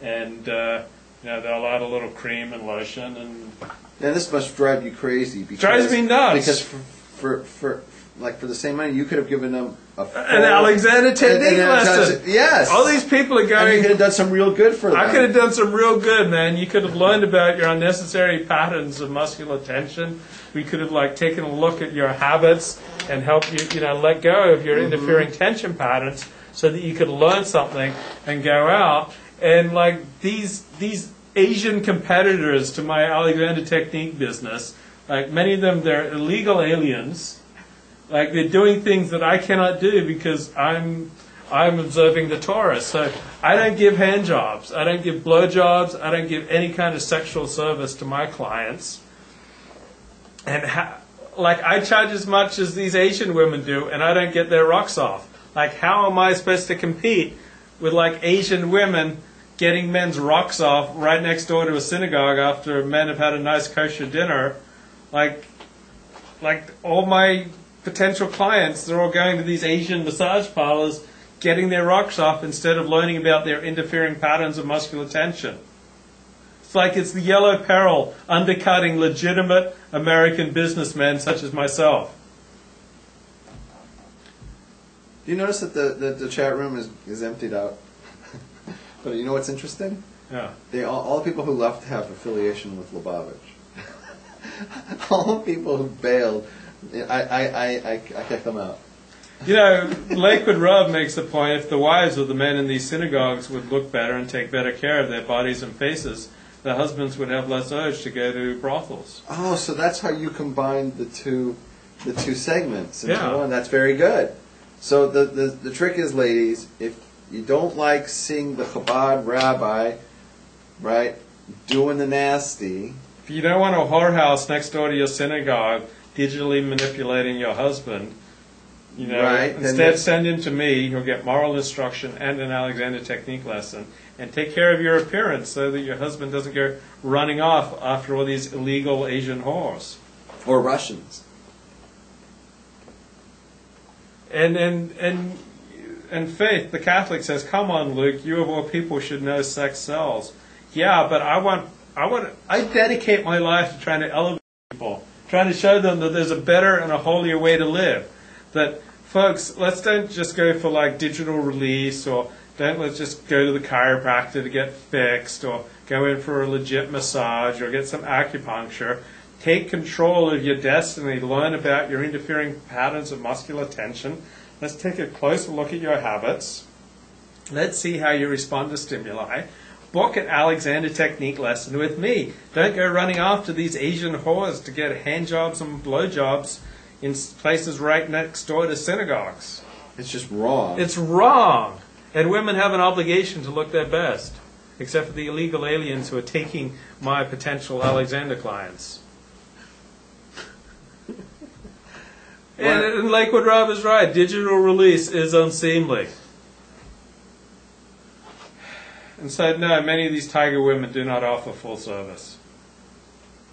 And, they'll add a little cream and lotion and... Yeah, this must drive you crazy. Because, drives me nuts. Because for the same money, you could have given them an Alexander technique lesson. Yes. All these people are going... And you could have done some real good for them. I could have done some real good, man. You could have learned about your unnecessary patterns of muscular tension. We could have taken a look at your habits and help you, let go of your interfering tension patterns so that you could learn something and go out. And these Asian competitors to my Alexander Technique business, many of them, they're illegal aliens. They're doing things that I cannot do because I'm observing the Torah. So I don't give hand jobs. I don't give blow jobs. I don't give any kind of sexual service to my clients. And I charge as much as these Asian women do, and I don't get their rocks off. How am I supposed to compete with Asian women getting men's rocks off right next door to a synagogue after men have had a nice kosher dinner? All my potential clients, they're all going to these Asian massage parlors getting their rocks off instead of learning about their interfering patterns of muscular tension. It's like it's the yellow peril undercutting legitimate American businessmen such as myself. Do you notice that the chat room is emptied out? But you know what's interesting? Yeah. All the people who left have affiliation with Lubavitch. All the people who bailed, I kicked them out. You know, Lakewood Rav makes the point, if the wives of the men in these synagogues would look better and take better care of their bodies and faces, the husbands would have less urge to go to brothels. Oh, so that's how you combined the two segments into Yeah. one. That's very good. So the trick is, ladies, if you don't like seeing the Chabad rabbi, right, doing the nasty. If you don't want a whorehouse next door to your synagogue digitally manipulating your husband, you know, right, instead send him to me. He'll get moral instruction and an Alexander technique lesson, and take care of your appearance so that your husband doesn't go running off after all these illegal Asian whores. Or Russians. And Faith, the Catholic, says, "Come on, Luke, you of all people should know sex sells." Yeah, but I dedicate my life to trying to elevate people, trying to show them that there's a better and a holier way to live. That, folks, let's don't just go for like digital release, or let's just go to the chiropractor to get fixed, or go in for a legit massage, or get some acupuncture. Take control of your destiny. Learn about your interfering patterns of muscular tension. Let's take a closer look at your habits. Let's see how you respond to stimuli. Book an Alexander technique lesson with me. Don't go running after these Asian whores to get hand jobs and blow jobs in places right next door to synagogues. It's just wrong. It's wrong. And women have an obligation to look their best, except for the illegal aliens who are taking my potential Alexander clients. And Lakewood Rav is right. Digital release is unseemly. And so, no, many of these tiger women do not offer full service,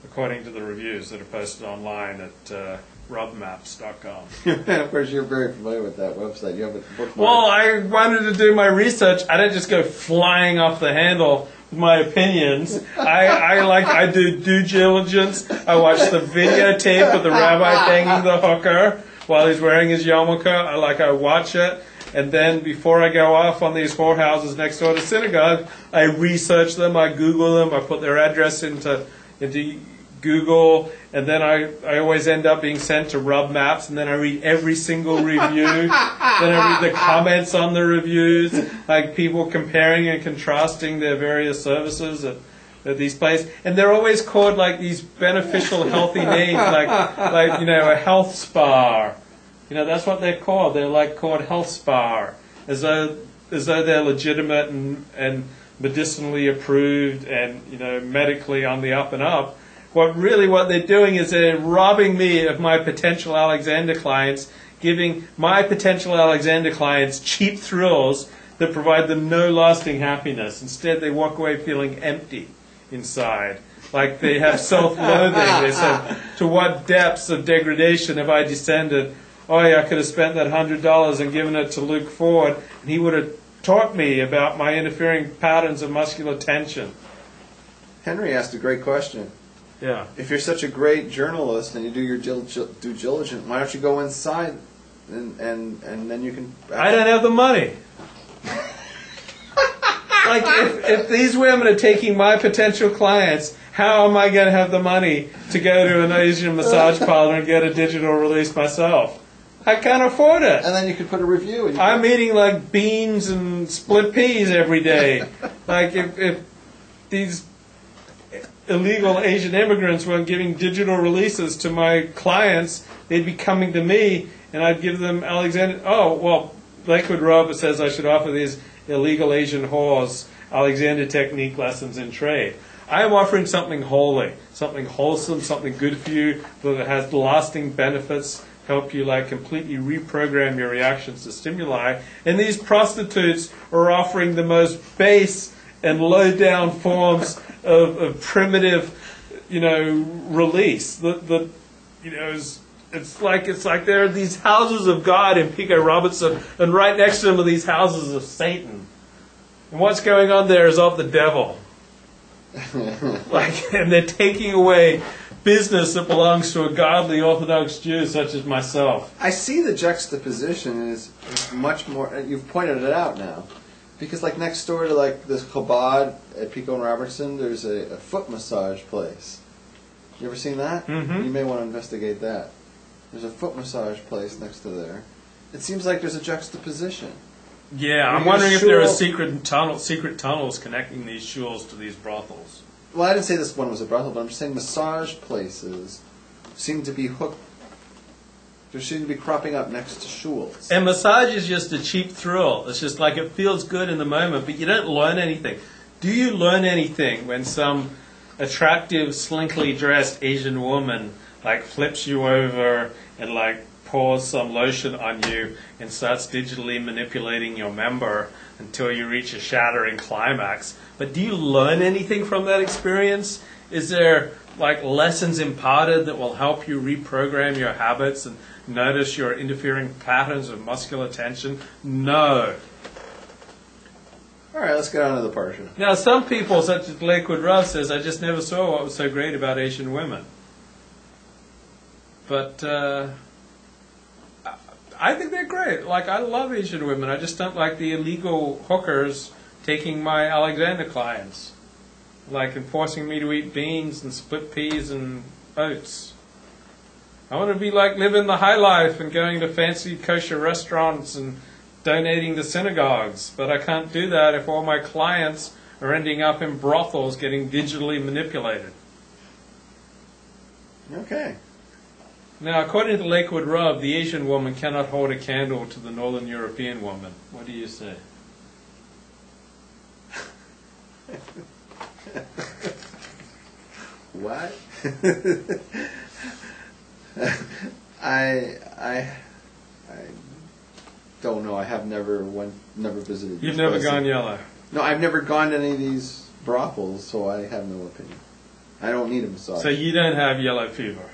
according to the reviews that are posted online at rubmaps.com. Of course, you're very familiar with that website. You have it bookmarked. Well, I wanted to do my research. I don't just go flying off the handle with my opinions. I do due diligence. I watch the videotape of the rabbi banging the hooker while he's wearing his yarmulke. I watch it. And then before I go off on these whorehouses next door to synagogue, I research them, I Google them, I put their address into Google, and then I always end up being sent to Rub Maps, and then I read every single review, then I read the comments on the reviews, like people comparing and contrasting their various services at these places, and they're always called like these beneficial, healthy names, like a health spa. You know, that's what they're called. They're like called health spa, as though they're legitimate and medicinally approved and medically on the up and up. What they're doing is they're robbing me of my potential Alexander clients, giving my potential Alexander clients cheap thrills that provide them no lasting happiness. Instead, they walk away feeling empty inside. Like they have self-loathing. They said, to what depths of degradation have I descended? Oh, yeah, I could have spent that $100 and given it to Luke Ford, and he would have taught me about my interfering patterns of muscular tension. Henry asked a great question. Yeah. If you're such a great journalist and you do your due diligence, why don't you go inside and then you can... I don't have the money. Like, if these women are taking my potential clients, how am I going to have the money to go to an Asian massage parlor and get a digital release myself? I can't afford it. And then you could put a review. I'm eating like beans and split peas every day. Like if these illegal Asian immigrants weren't giving digital releases to my clients, they'd be coming to me and I'd give them Alexander. Oh, well, Lakewood Rav says I should offer these illegal Asian whores Alexander technique lessons in trade. I am offering something holy, something wholesome, something good for you, that has lasting benefits, help you completely reprogram your reactions to stimuli. And these prostitutes are offering the most base and low down forms of primitive, release. It's like there are these houses of God in Pico Robertson, and right next to them are these houses of Satan. And what's going on there is of the devil. And they're taking away business that belongs to a godly Orthodox Jew such as myself. I see the juxtaposition is much more. You've pointed it out now, because like next door to like this Chabad at Pico and Robertson, there's a foot massage place. You ever seen that? Mm-hmm. You may want to investigate that. There's a foot massage place next to there. It seems like there's a juxtaposition. Yeah, I'm wondering if there are secret tunnels connecting these shuls to these brothels. Well, I didn't say this one was a brothel, but I'm just saying massage places seem to be hooked. They seem to be cropping up next to shuls. And massage is just a cheap thrill. It's just like it feels good in the moment, but you don't learn anything. Do you learn anything when some attractive, slinkly dressed Asian woman like flips you over and like pours some lotion on you and starts digitally manipulating your member until you reach a shattering climax? But do you learn anything from that experience? Is there like lessons imparted that will help you reprogram your habits and notice your interfering patterns of muscular tension? No. All right, let's get on to the parsha. Now, some people, such as Lakewood Ruff, says, I just never saw what was so great about Asian women. But I think they're great. Like, I love Asian women. I just don't like the illegal hookers taking my Alexander clients. Like, and forcing me to eat beans and split peas and oats. I want to be like living the high life and going to fancy kosher restaurants and donating to synagogues. But I can't do that if all my clients are ending up in brothels getting digitally manipulated. Okay. Now, according to Lakewood Rubb, the Asian woman cannot hold a candle to the Northern European woman. What do you say? What? I don't know. I have never visited. You've never gone yellow? No, I've never gone to any of these brothels, so I have no opinion. I don't need a massage. So you don't have yellow fever?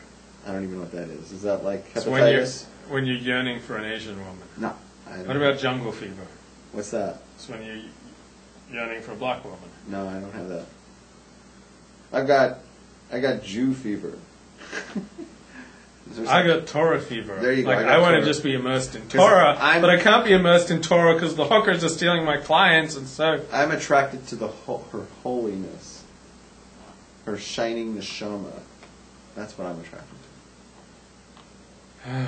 I don't even know what that is. Is that like It's hepatitis? when you're yearning for an Asian woman. No. I don't What about jungle fever? What's that? It's when you're yearning for a black woman. No, I don't have that. I got Jew fever. I got Torah fever. There you go. Like, I want to just be immersed in 'Cause Torah, but I can't be immersed in Torah because the hookers are stealing my clients, and so I'm attracted to her holiness, her shining neshama. That's what I'm attracted to.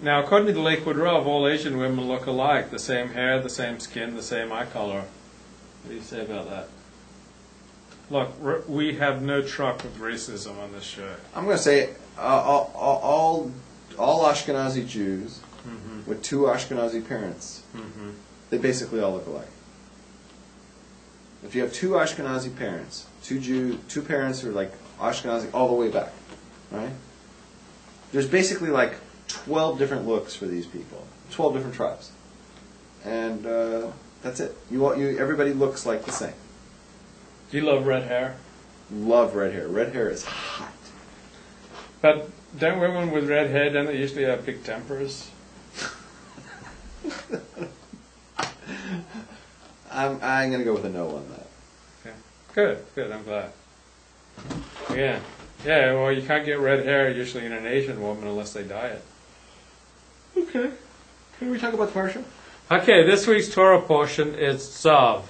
Now, according to the Lakewood Rav, all Asian women look alike: the same hair, the same skin, the same eye color. What do you say about that? Look, we have no truck with racism on this show. I'm going to say all Ashkenazi Jews with two Ashkenazi parents, they basically all look alike. If you have two Ashkenazi parents, two parents who are like Ashkenazi all the way back, right? There's basically like 12 different looks for these people, 12 different tribes, and that's it. Everybody looks like the same. Do you love red hair? Love red hair. Red hair is hot. But don't women with red hair, don't they usually have big tempers? I'm going to go with a no on that. Okay. Good, I'm glad. Yeah, well, you can't get red hair usually in an Asian woman unless they dye it. Okay. Can we talk about the parsha? Okay, this week's Torah portion is Tzav,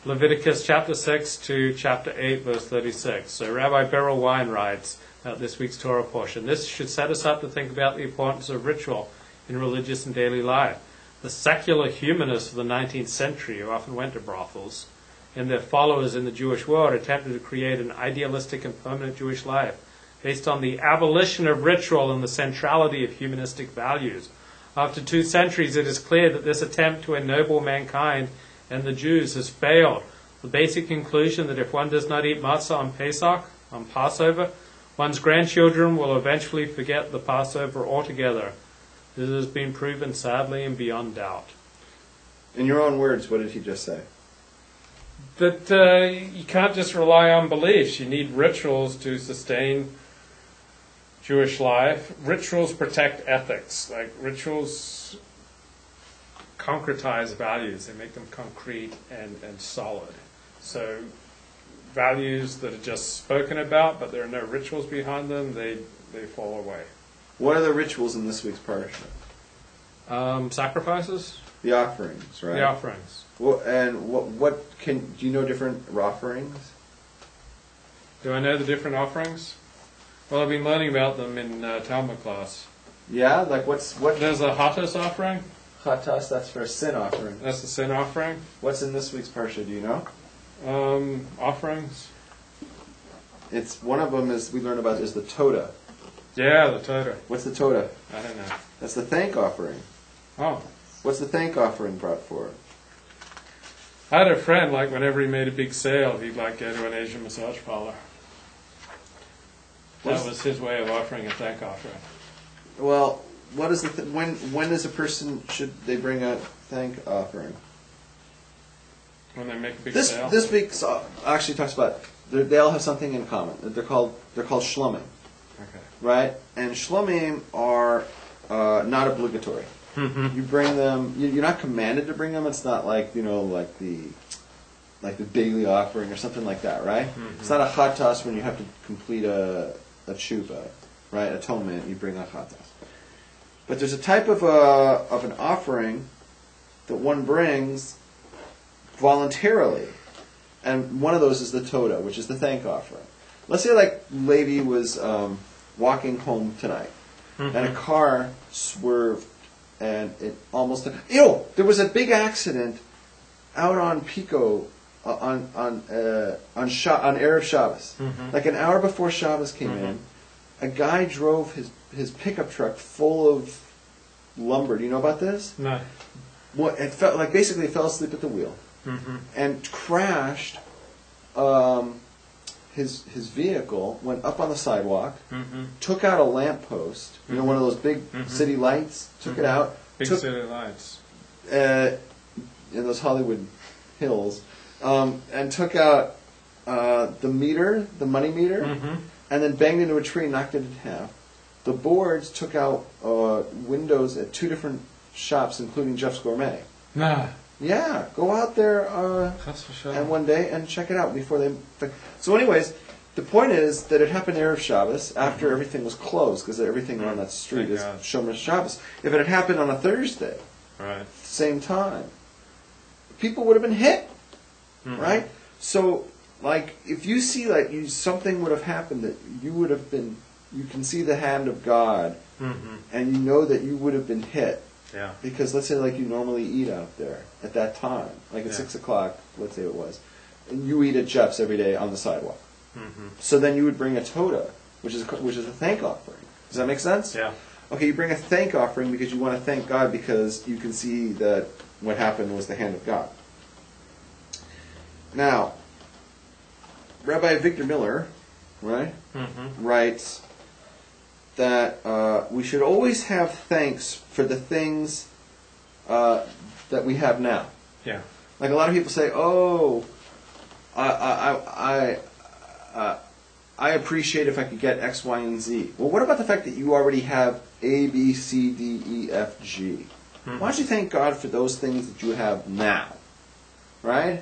Leviticus chapter 6 to chapter 8, verse 36. So Rabbi Berel Wein writes about this week's Torah portion. This should set us up to think about the importance of ritual in religious and daily life. The secular humanists of the 19th century, who often went to brothels, and their followers in the Jewish world attempted to create an idealistic and permanent Jewish life based on the abolition of ritual and the centrality of humanistic values. After 2 centuries, it is clear that this attempt to ennoble mankind and the Jews has failed. The basic conclusion that if one does not eat matzo on Pesach, on Passover, one's grandchildren will eventually forget the Passover altogether. This has been proven sadly and beyond doubt. In your own words, what did he just say? That you can't just rely on beliefs. You need rituals to sustain Jewish life. Rituals protect ethics. Like, rituals concretize values. They make them concrete and solid. So values that are just spoken about, but there are no rituals behind them, they fall away. What are the rituals in this week's Parashat? Sacrifices? The offerings, right? The offerings. Well, and do you know different offerings? Do I know the different offerings? Well, I've been learning about them in Talmud class. Yeah, like what? There's a Hatas offering. Chatas, that's for a sin offering. That's the sin offering. What's in this week's Parsha? Do you know? Offerings. It's one of them is we learn about is the Toda. Yeah, the Torah. What's the Toda? I don't know. That's the thank offering. Oh. What's the thank offering brought for? I had a friend, like, whenever he made a big sale, he'd, like, go to an Asian massage parlor. That was his way of offering a thank offering. Well, what is when is a person, should they bring a thank offering? When they make a big sale? This week actually talks about, they all have something in common. They're called shlomim. Okay. Right? And shlomim are not obligatory. Mm-hmm. You bring them. You're not commanded to bring them. It's not like like the daily offering or something like that, right? Mm-hmm. It's not a chatas when you have to complete a tshuva, right? Atonement. You bring a chatas. But there's a type of an offering that one brings voluntarily, and one of those is the Toda, which is the thank offering. Let's say like Levi was walking home tonight, mm-hmm. and a car swerved. And it almost there was a big accident out on Pico on Erev Shabbos. Mm-hmm. Like an hour before Shabbos came mm-hmm. in, a guy drove his pickup truck full of lumber. Do you know about this? No. Well, it felt like basically he fell asleep at the wheel mm-hmm. and crashed. His vehicle went up on the sidewalk, mm-hmm. took out a lamppost, mm-hmm. One of those big mm-hmm. city lights, took mm-hmm. it out. City lights. In those Hollywood hills, and took out the money meter, mm-hmm. and then banged into a tree and knocked it in half. The boards took out windows at 2 different shops, including Jeff's Gourmet. Nah. Yeah, go out there and one day and check it out before they. So, anyways, the point is that it happened Erev Shabbos after mm-hmm. everything was closed because everything on that street is Shomer Shabbos. If it had happened on a Thursday, right, same time, people would have been hit, mm-hmm. right? So, like, if you see something would have happened that you would have been, you can see the hand of God, mm-hmm. and you know that you would have been hit. Yeah. Because let's say you normally eat out there at that time, like at 6 o'clock, let's say it was, and you eat at Jeff's every day on the sidewalk. Mm-hmm. So then you would bring a Toda, which is a thank offering. Does that make sense? Yeah. Okay, you bring a thank offering because you want to thank God because you can see that what happened was the hand of God. Now, Rabbi Victor Miller, right, mm-hmm. writes that we should always have thanks for the things that we have now. Yeah. Like a lot of people say, "Oh, I appreciate if I could get X, Y, and Z." Well, what about the fact that you already have A, B, C, D, E, F, G? Mm-hmm. Why don't you thank God for those things that you have now, right?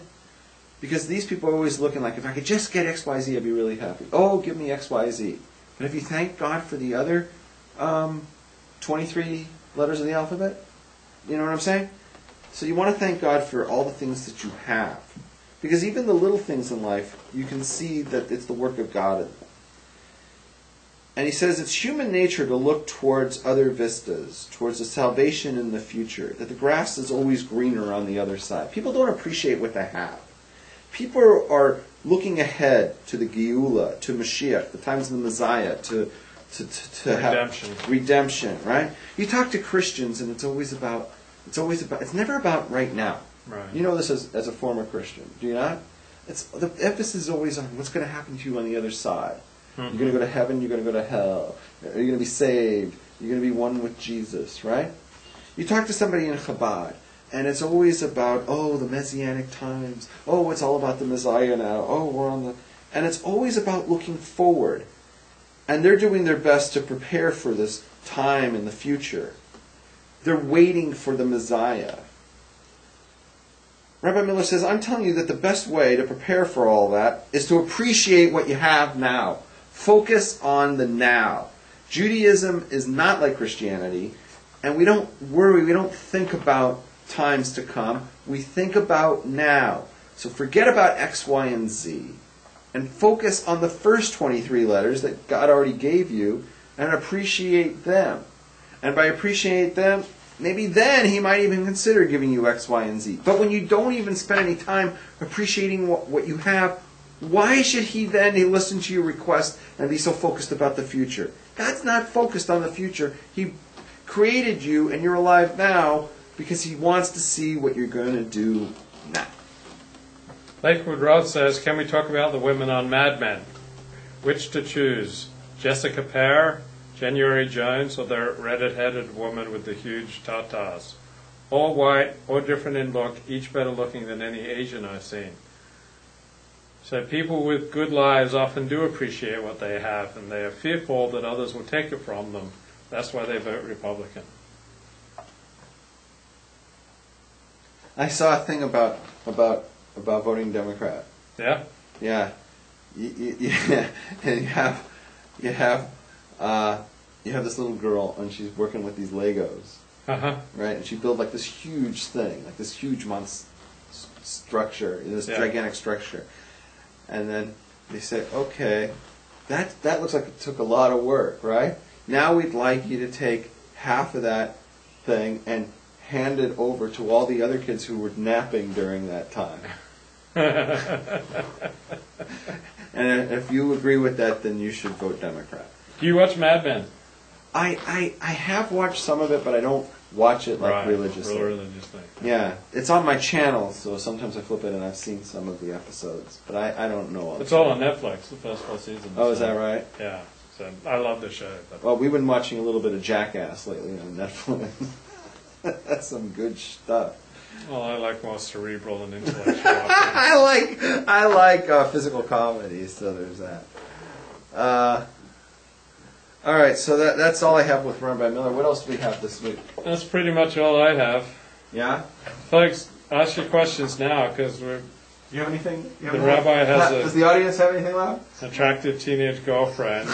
Because these people are always looking like, if I could just get X, Y, Z, I'd be really happy. Oh, give me X, Y, Z. But if you thank God for the other 23 letters of the alphabet, you know what I'm saying? So you want to thank God for all the things that you have. Because even the little things in life, you can see that it's the work of God in them. And he says it's human nature to look towards other vistas, towards the salvation in the future, that the grass is always greener on the other side. People don't appreciate what they have. People are looking ahead to the Geula, to Mashiach, the times of the Messiah, to redemption. Have redemption, right? You talk to Christians and it's never about right now. Right. You know this as a former Christian, do you not? The emphasis is always on what's going to happen to you on the other side. Mm-hmm. You're going to go to heaven, you're going to go to hell. Are you going to be saved? You're going to be one with Jesus, right? You talk to somebody in Chabad, and it's always about, the Messianic times. Oh, it's all about the Messiah now. Oh, we're on the... And it's always about looking forward. And they're doing their best to prepare for this time in the future. They're waiting for the Messiah. Rabbi Miller says, I'm telling you that the best way to prepare for all that is to appreciate what you have now. Focus on the now. Judaism is not like Christianity, and we don't worry, we don't think about times to come. We think about now. So forget about X, Y, and Z, and focus on the first 23 letters that God already gave you, and appreciate them. And by appreciate them, maybe then He might even consider giving you X, Y, and Z. But when you don't even spend any time appreciating what you have, why should He then listen to your request and be so focused about the future? God's not focused on the future. He created you and you're alive now because He wants to see what you're going to do now. Lakewood Roth says, can we talk about the women on Mad Men? Which to choose? Jessica Pear, January Jones, or the red-headed woman with the huge tatas? All white, all different in look, each better looking than any Asian I've seen. So people with good lives often do appreciate what they have, and they are fearful that others will take it from them. That's why they vote Republican. I saw a thing about voting Democrat. Yeah? Yeah. And you have this little girl, and she's working with these Legos. Uh-huh. Right? And she built like this huge thing, like this huge structure, this gigantic structure. And then they said, okay, that looks like it took a lot of work, right? Now we'd like you to take half of that thing and hand it over to all the other kids who were napping during that time. And if you agree with that, then you should vote Democrat. Do you watch Mad Men? I have watched some of it, but I don't watch it like religiously. Religiously. Yeah, it's on my channel, so sometimes I flip it and I've seen some of the episodes, but I don't know all. It's all on Netflix, the first 4 seasons. Oh, is that right? Yeah, so I love the show. But. Well, we've been watching a little bit of Jackass lately on Netflix. That's some good stuff. Well, I like more cerebral and intellectual. I like physical comedy, so there's that. All right, so that's all I have with Rabbi Miller. What else do we have this week? That's pretty much all I have. Yeah? Folks, ask your questions now, because we're... You have anything? The rabbi has Does the audience have anything left? Attractive teenage girlfriend,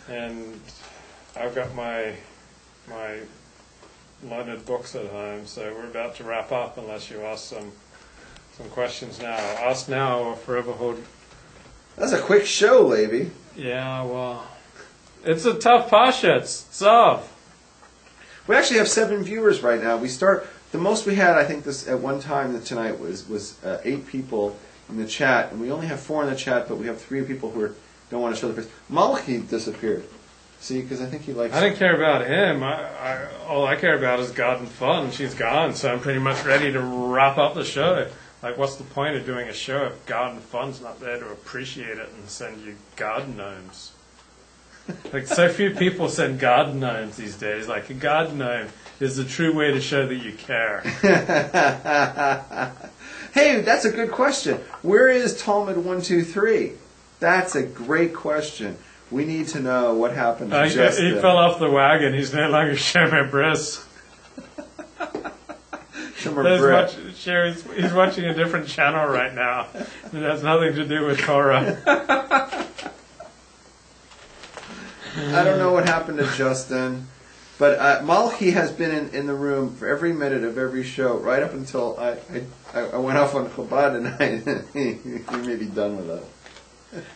and I've got my learned books at home, so we're about to wrap up unless you ask some questions now. Ask now or forever hold. That's a quick show, Levi. Yeah, well, it's a tough Parashat Tzav. We actually have 7 viewers right now. The most we had, I think, this at one time tonight was 8 people in the chat, and we only have 4 in the chat, but we have 3 people who don't want to show their face. Malachi disappeared. See, because I think he likes... I didn't care about him. All I care about is God and fun. She's gone, so I'm pretty much ready to wrap up the show. Like, what's the point of doing a show if God and fun's not there to appreciate it and send you garden gnomes? Like, so few people send garden gnomes these days. Like, a garden gnome is the true way to show that you care. Hey, that's a good question. Where is Talmud 123? That's a great question. We need to know what happened to Justin. He fell off the wagon. He's no longer Shomer Bris. He's watching a different channel right now. It has nothing to do with Torah. I don't know what happened to Justin, but Malachi has been in the room for every minute of every show, right up until I went off on Chabad and he may be done with us.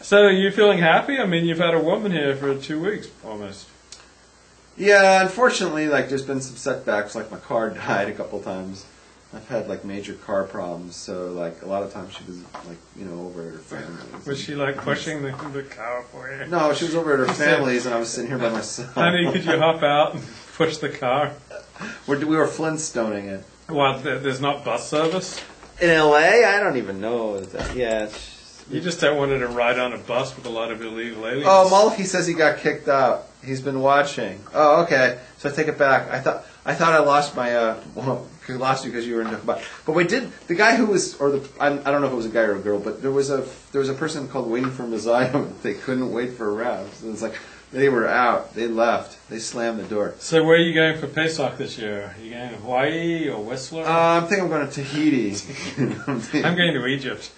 So are you feeling happy? I mean, you've had a woman here for 2 weeks, almost. Yeah, unfortunately, there's been some setbacks, like my car died a couple times. I've had, major car problems, so, a lot of times she was, over at her family's. Was she, pushing the car for you? No, she was over at her family's, and I was sitting here by myself. Honey, could you hop out and push the car? We were Flintstoning it. What, there's not bus service? In L.A.? I don't even know. Yeah, you just don't want her to ride on a bus with a lot of illegal aliens. Oh, Malachi says he got kicked out. He's been watching. Oh, okay. So I take it back. I thought I lost my lost you because you were in Chabad. But we did. The guy who was, I don't know if it was a guy or a girl, but there was a person called Waiting for Messiah. They couldn't wait for a rap. So it's They were out. They left. They slammed the door. So where are you going for Pesach this year? Are you going to Hawaii or Whistler? I'm thinking I'm going to Tahiti. I'm going to Egypt.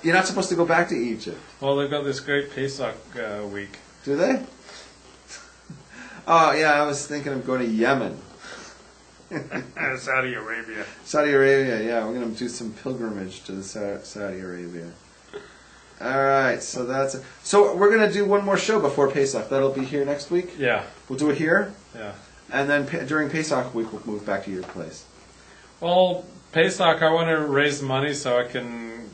You're not supposed to go back to Egypt. Well, they've got this great Pesach week. Do they? Oh, yeah, I was thinking of going to Yemen. Saudi Arabia. Saudi Arabia, yeah. We're going to do some pilgrimage to the Saudi Arabia. All right, so that's it. So we're going to do one more show before Pesach. That'll be here next week? Yeah. We'll do it here? Yeah. And then during Pesach week, we'll move back to your place. Well, Pesach, I want to raise money so I can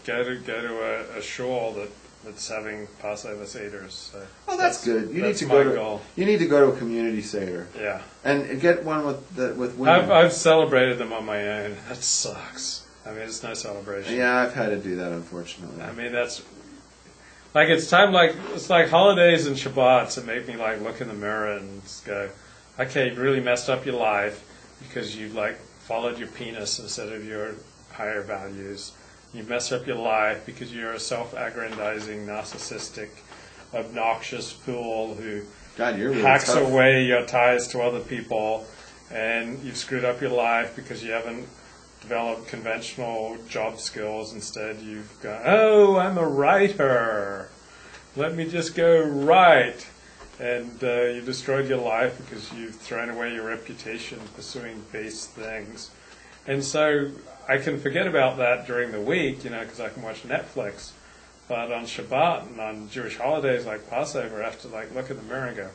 go to a shul that's having Passover seders. So Oh, that's good. You need to my go to goal. you need to go to a community seder. Yeah. And get one with women. I've celebrated them on my own. That sucks. I mean, it's no celebration. Yeah, I've had to do that, unfortunately. I mean, that's like it's like holidays and Shabbats that make me like look in the mirror and just go, okay, you really messed up your life because you like followed your penis instead of your higher values. You messed up your life because you're a self-aggrandizing, narcissistic, obnoxious fool who God, you're really hacks tough. away your ties to other people, and you've screwed up your life because you haven't developed conventional job skills. Instead, you've gone, oh, I'm a writer. Let me just go write. And you've destroyed your life because you've thrown away your reputation pursuing base things. And so I can forget about that during the week, because I can watch Netflix. But on Shabbat and on Jewish holidays like Passover, I have to look in the mirror and go,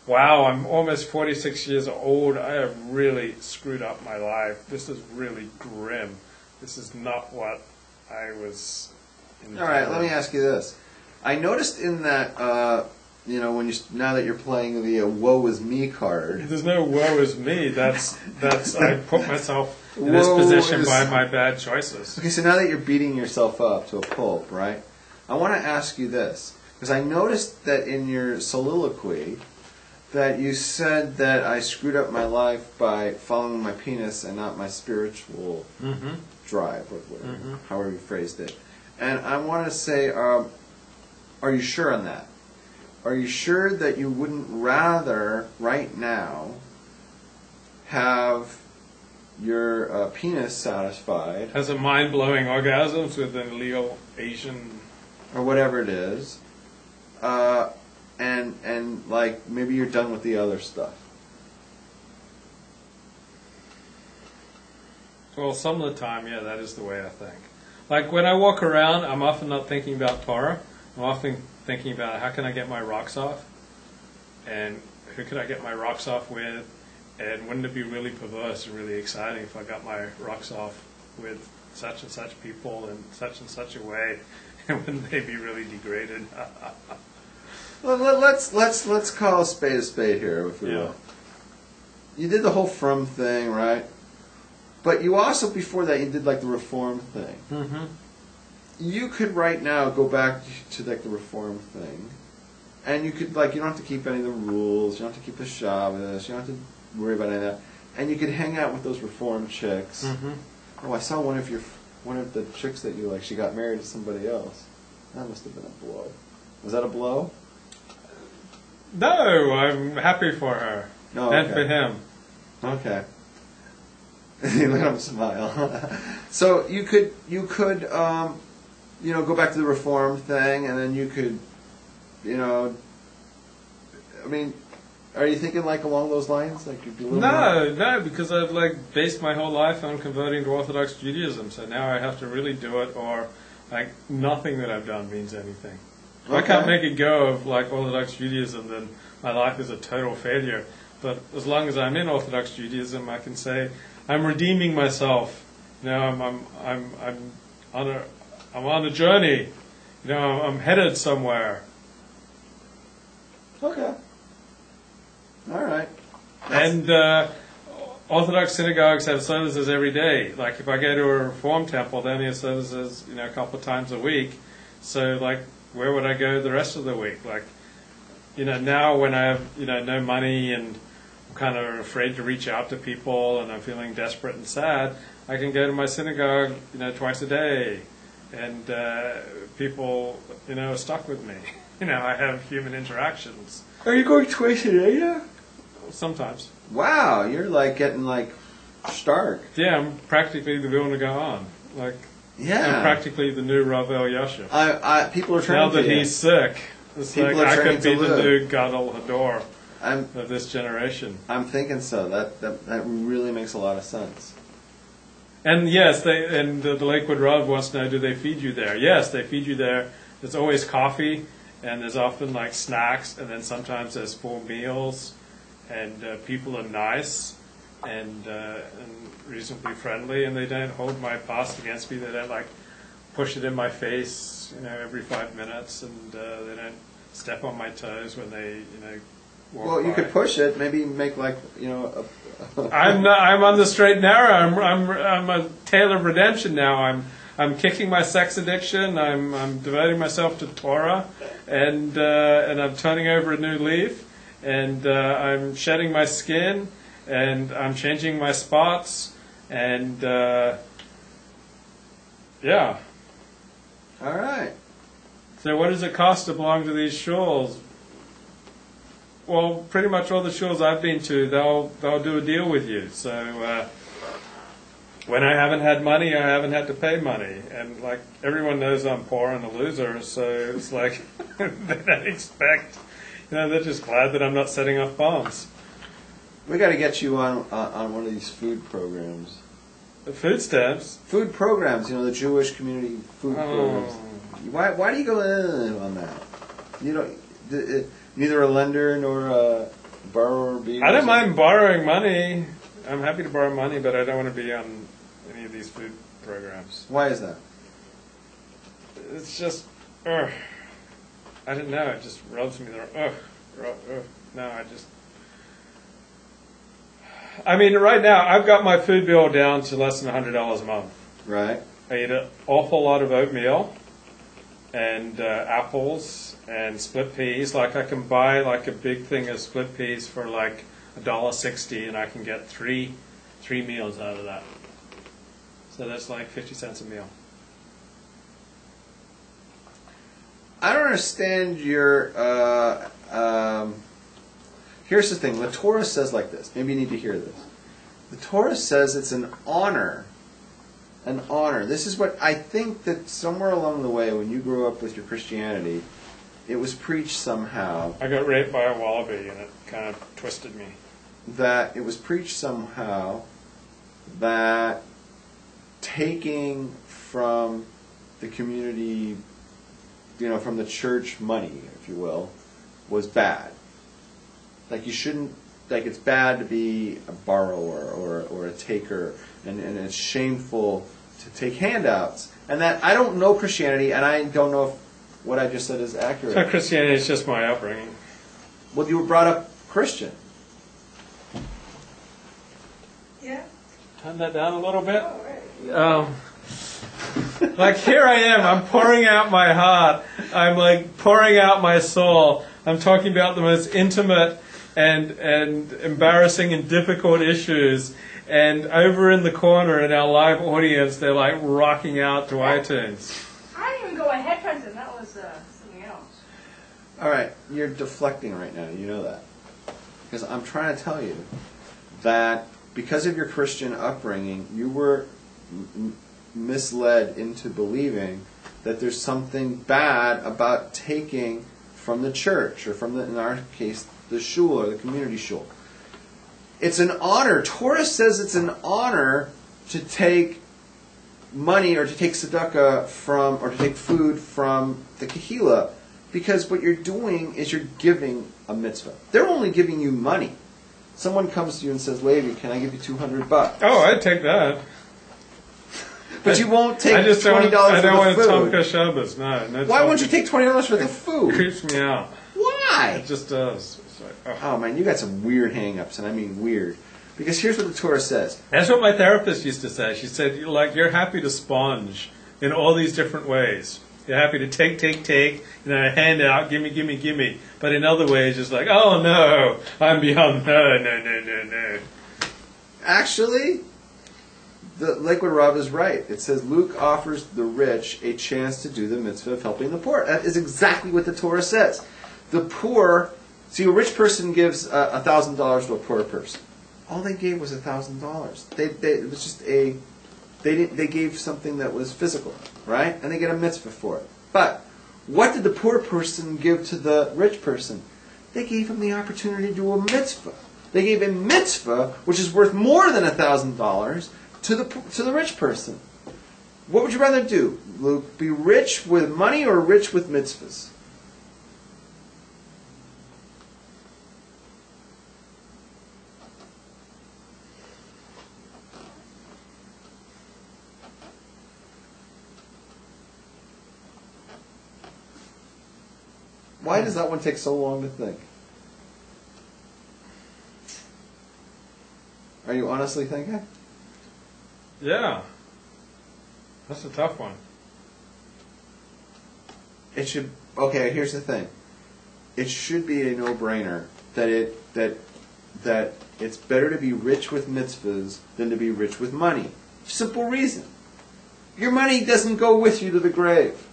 wow, I'm almost 46 years old. I have really screwed up my life. This is really grim. This is not what I was intended. All right, let me ask you this. I noticed in that, now that you're playing the "woe is me" card. There's no woe is me. That's I put myself in this position by my bad choices. Okay, so now that you're beating yourself up to a pulp, right? I want to ask you this, because I noticed that in your soliloquy that you said that I screwed up my life by following my penis and not my spiritual drive, or whatever, however you phrased it. And I want to say, are you sure on that? Are you sure that you wouldn't rather, right now, have your penis satisfied, Has a mind-blowing orgasms with an illegal Asian, or whatever it is, and like maybe you're done with the other stuff? well, some of the time, yeah, that is the way I think. Like when I walk around, I'm often not thinking about Torah. I'm often thinking about how can I get my rocks off, and who could I get my rocks off with, and wouldn't it be really perverse and really exciting if I got my rocks off with such and such people in such and such a way, and wouldn't they be really degraded? Well, let's call a spade here, if we will. You did the whole Frum thing, right? But you also, before that, you did the Reform thing. Mm-hmm. You could right now go back to the Reform thing, and you could you don't have to keep any of the rules, you don't have to keep the Shabbos, you don't have to worry about any of that, and you could hang out with those Reform chicks. Mm-hmm. Oh, I saw one of the chicks that you like. She got married to somebody else. That must have been a blow. Was that a blow? No, I'm happy for her and for him. Okay. Let him smile. So you could go back to the Reform thing, and then you could, I mean, are you thinking along those lines? You'd be a little more... No, because I've based my whole life on converting to Orthodox Judaism, so now I have to really do it, or nothing that I've done means anything. If I can't make it go of Orthodox Judaism, then my life is a total failure. But as long as I'm in Orthodox Judaism, I can say I'm redeeming myself. I'm on a journey. I'm headed somewhere. Okay. All right. And Orthodox synagogues have services every day. If I go to a Reform temple, they only have services, a couple of times a week. So, where would I go the rest of the week? Now when I have, no money and I'm kind of afraid to reach out to people and I'm feeling desperate and sad, I can go to my synagogue, twice a day. And people, are stuck with me. I have human interactions. Are you going twice a day now? Sometimes. Wow, you're like getting like stark. Yeah, I'm practically the Vilna Gaon. Like, Yeah. I'm practically the new Rav El Yashiv. People are Now turning that to you. he's sick, it's People like are I turning could be to the Lou. new Gadol Hador I'm of this generation. I'm thinking so. That really makes a lot of sense. And yes, the Lakewood Rav wants to know, do they feed you there? Yes, they feed you there. There's always coffee, and there's often like snacks, and then sometimes there's full meals, and people are nice and reasonably friendly, and they don't hold my past against me. They don't like push it in my face, every 5 minutes, and they don't step on my toes when they, walk Well, you by. could push it. Maybe make like I'm on the straight and narrow. I'm a tale of redemption now. I'm kicking my sex addiction. I'm devoting myself to Torah, and I'm turning over a new leaf, and I'm shedding my skin, and I'm changing my spots, and yeah. All right. So what does it cost to belong to these shuls? Well, pretty much all the shuls I've been to, they'll do a deal with you. So when I haven't had money, I haven't had to pay money, and like everyone knows I'm poor and a loser. So it's like they don't expect, they're just glad that I'm not setting off bombs. We got to get you on one of these food programs. The food stamps. Food programs, the Jewish community food programs. Why do you go on that? You don't. Neither a lender nor a borrower. I don't mind borrowing money. I'm happy to borrow money, but I don't want to be on any of these food programs. Why is that? It's just, I don't know. It just rubs me the No, I mean, right now I've got my food bill down to less than $100 a month. Right. I eat an awful lot of oatmeal and apples and split peas. Like I can buy like a big thing of split peas for like $1.60, and I can get three meals out of that. So that's like 50 cents a meal. I don't understand your. Here's the thing. The Torah says like this. Maybe you need to hear this. The Torah says it's an honor. An honor. This is what I think that somewhere along the way, when you grew up with your Christianity, it was preached somehow. I got raped by a wallaby, and it kind of twisted me. That it was preached somehow that taking from the community, from the church money, if you will, was bad. Like you shouldn't, like it's bad to be a borrower or a taker, and it's shameful to take handouts. And that, I don't know Christianity, and I don't know if what I just said is accurate. So Christianity is just my upbringing. Well, you were brought up Christian. Yeah. Turn that down a little bit. Like here I am, I'm pouring out my heart. I'm like pouring out my soul. I'm talking about the most intimate and embarrassing and difficult issues. And over in the corner in our live audience, they're like rocking out to iTunes. I didn't even go on headphones, and that was something else. All right, you're deflecting right now. You know that. Because I'm trying to tell you that because of your Christian upbringing, you were misled into believing that there's something bad about taking from the church, or from, in our case, the shul or the community shul. It's an honor. Torah says it's an honor to take money or to take tzedakah from, or to take food from the kehillah, because what you're doing is you're giving a mitzvah. They're only giving you money. Someone comes to you and says, Levi, can I give you $200? Oh, I'd take that. But you won't take $20 for the food. I don't want to Tomka Shabbos. No. Why won't you take $20 for the food? It creeps me out. Why? It just does. It's like, Oh man, you got some weird hang-ups, and I mean weird. Because here's what the Torah says. That's what my therapist used to say. She said, you're happy to sponge in all these different ways. You're happy to take, hand out, gimme. But in other ways, it's like, oh no, I'm beyond, no. Actually, the Lakewood Rav is right. It says Luke offers the rich a chance to do the mitzvah of helping the poor. That is exactly what the Torah says. The poor, see, a rich person gives $1,000 to a poor person. All they gave was $1,000. It was just they gave something that was physical, right? And they get a mitzvah for it. But what did the poor person give to the rich person? They gave him the opportunity to do a mitzvah. They gave him mitzvah, which is worth more than $1,000, to the rich person. What would you rather do, Luke? Be rich with money or rich with mitzvahs? Why does that one take so long to think? Are you honestly thinking? Yeah. That's a tough one. It should. Okay, here's the thing. It should be a no-brainer that it's better to be rich with mitzvahs than to be rich with money. Simple reason. Your money doesn't go with you to the grave.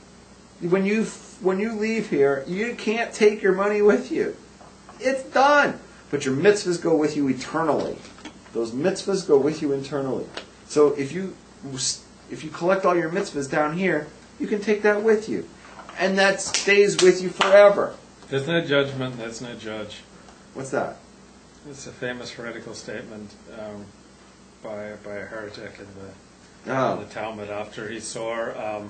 When you leave here, you can't take your money with you. It's done. But your mitzvahs go with you eternally. Those mitzvahs go with you internally. So if you collect all your mitzvahs down here, you can take that with you. And that stays with you forever. There's no judgment, there's no judge. What's that? It's a famous heretical statement by a heretic in the Talmud after he saw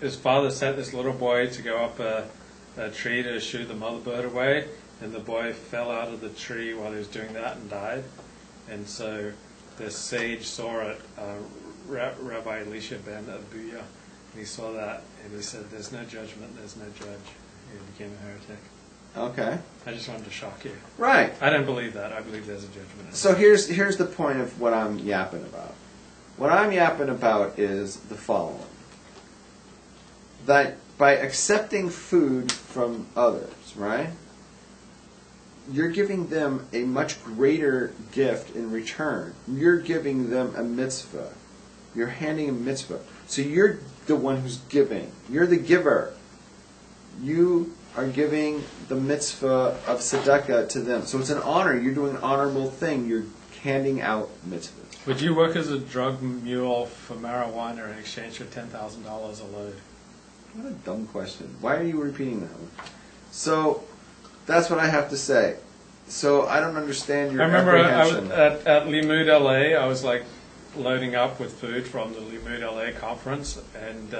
his father sent this little boy to go up a tree to shoo the mother bird away, and the boy fell out of the tree while he was doing that and died. And so the sage saw it, Rabbi Elisha ben Abuya, and he saw that, and he said, "There's no judgment, there's no judge." He became a heretic. Okay. I just wanted to shock you. Right. I don't believe that. I believe there's a judgment. So here's the point of what I'm yapping about. What I'm yapping about is the following. That by accepting food from others, right, you're giving them a much greater gift in return. You're giving them a mitzvah. You're handing a mitzvah. So you're the one who's giving. You're the giver. You are giving the mitzvah of tzedakah to them. So it's an honor. You're doing an honorable thing. You're handing out mitzvahs. Would you work as a drug mule for marijuana in exchange for $10,000 a load? What a dumb question. Why are you repeating that one? So that's what I have to say. So I don't understand your apprehension. I was at Limud LA, I was like loading up with food from the Limud LA conference, and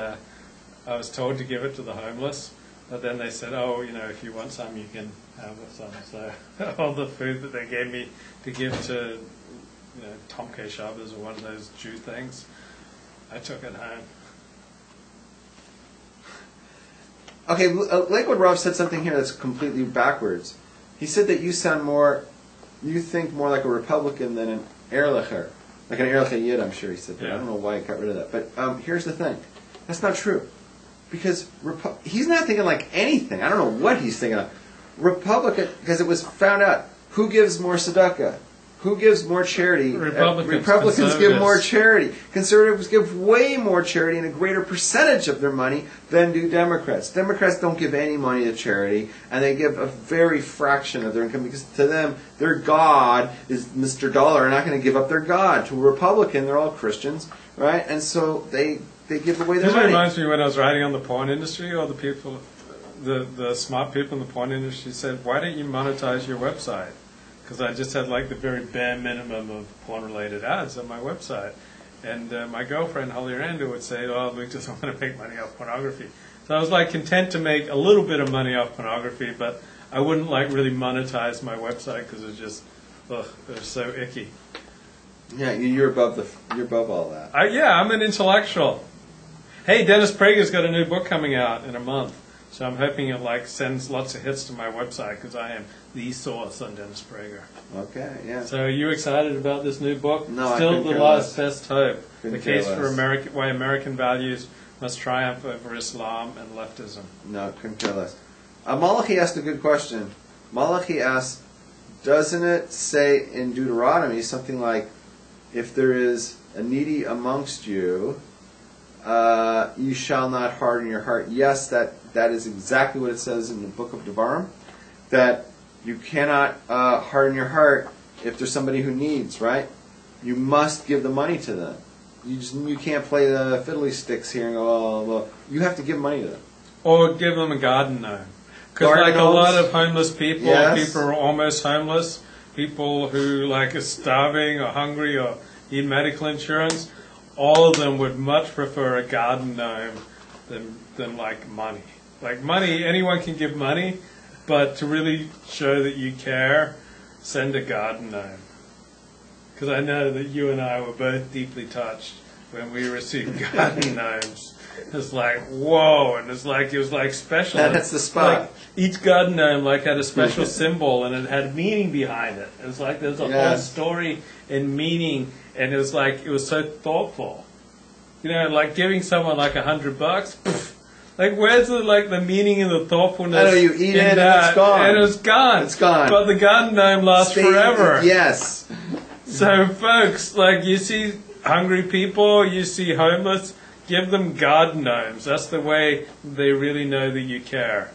I was told to give it to the homeless. But then they said, "Oh, if you want some, you can have some." So all the food that they gave me to give to Tomke Shabbos or one of those Jew things, I took it home. Okay, Lakewood Rav said something here that's completely backwards. He said that you think more like a Republican than an Ehrlicher. Like an Ehrlicher Yid, I'm sure he said that. Yeah. I don't know why he got rid of that. But here's the thing. That's not true. Because he's not thinking like anything. I don't know what he's thinking of. Republican, because it was found out, who gives more tzedakah? Who gives more charity? Republicans give more charity. Conservatives give way more charity and a greater percentage of their money than do Democrats. Democrats don't give any money to charity, and they give a very fraction of their income because to them, their God is Mr. Dollar. They're not going to give up their God. To a Republican, they're all Christians, right? And so they give away their This money. reminds me when I was writing on the porn industry, all the people, the smart people in the porn industry said, "Why don't you monetize your website?" Because I just had like the very bare minimum of porn-related ads on my website. And my girlfriend, Holly Randall, would say, "Oh, Luke doesn't want to make money off pornography." So I was like content to make a little bit of money off pornography, but I wouldn't like really monetize my website because it's just, it was so icky. Yeah, you're above all that. I'm an intellectual. Hey, Dennis Prager's got a new book coming out in a month. So I'm hoping it sends lots of hits to my website because I am the source on Dennis Prager. Okay, yeah. So are you excited about this new book? No, Still the last best hope. Couldn't The case care for less. why American values must triumph over Islam and leftism. No, couldn't care less. Malachi asked a good question. Malachi asked, doesn't it say in Deuteronomy something like, if there is a needy amongst you, you shall not harden your heart. Yes, that is exactly what it says in the book of Devarim, that you cannot harden your heart if there's somebody who needs, right? You must give the money to them. You can't play the fiddly sticks here and go, oh, well, you have to give money to them. Or give them a garden gnome. Because Garden like a gnomes? lot of homeless people, Yes. people who are almost homeless, people who like are starving or hungry or need medical insurance, all of them would much prefer a garden gnome than like money. Like money, anyone can give money, but to really show that you care, send a garden gnome. Because I know that you and I were both deeply touched when we received garden gnomes. It's like, whoa, and it was like special. That's the spot. Like, each garden gnome had a special symbol, and it had meaning behind it. It was like there's a whole story and meaning, and it was so thoughtful. You know, like giving someone like $100, like where's the meaning and the thoughtfulness? I know, you eat it and it's gone. And it's gone. It's gone. But the garden gnome lasts forever. Yes. So, folks, like you see hungry people, you see homeless, give them garden gnomes. That's the way they really know that you care.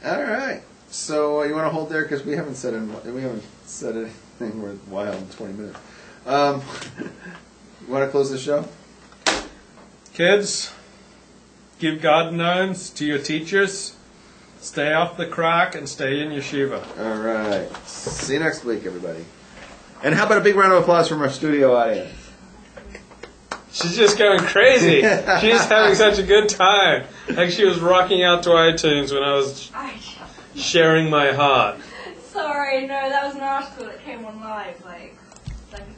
All right. So you want to hold there because we haven't said anything worthwhile in 20 minutes. You want to close the show? Kids, give garden gnomes to your teachers. Stay off the crack and stay in yeshiva. All right. See you next week, everybody. And how about a big round of applause from our studio audience? She's just going crazy. She's having such a good time. Like she was rocking out to iTunes when I was sharing my heart. Sorry, no, that was an article that came on live, like...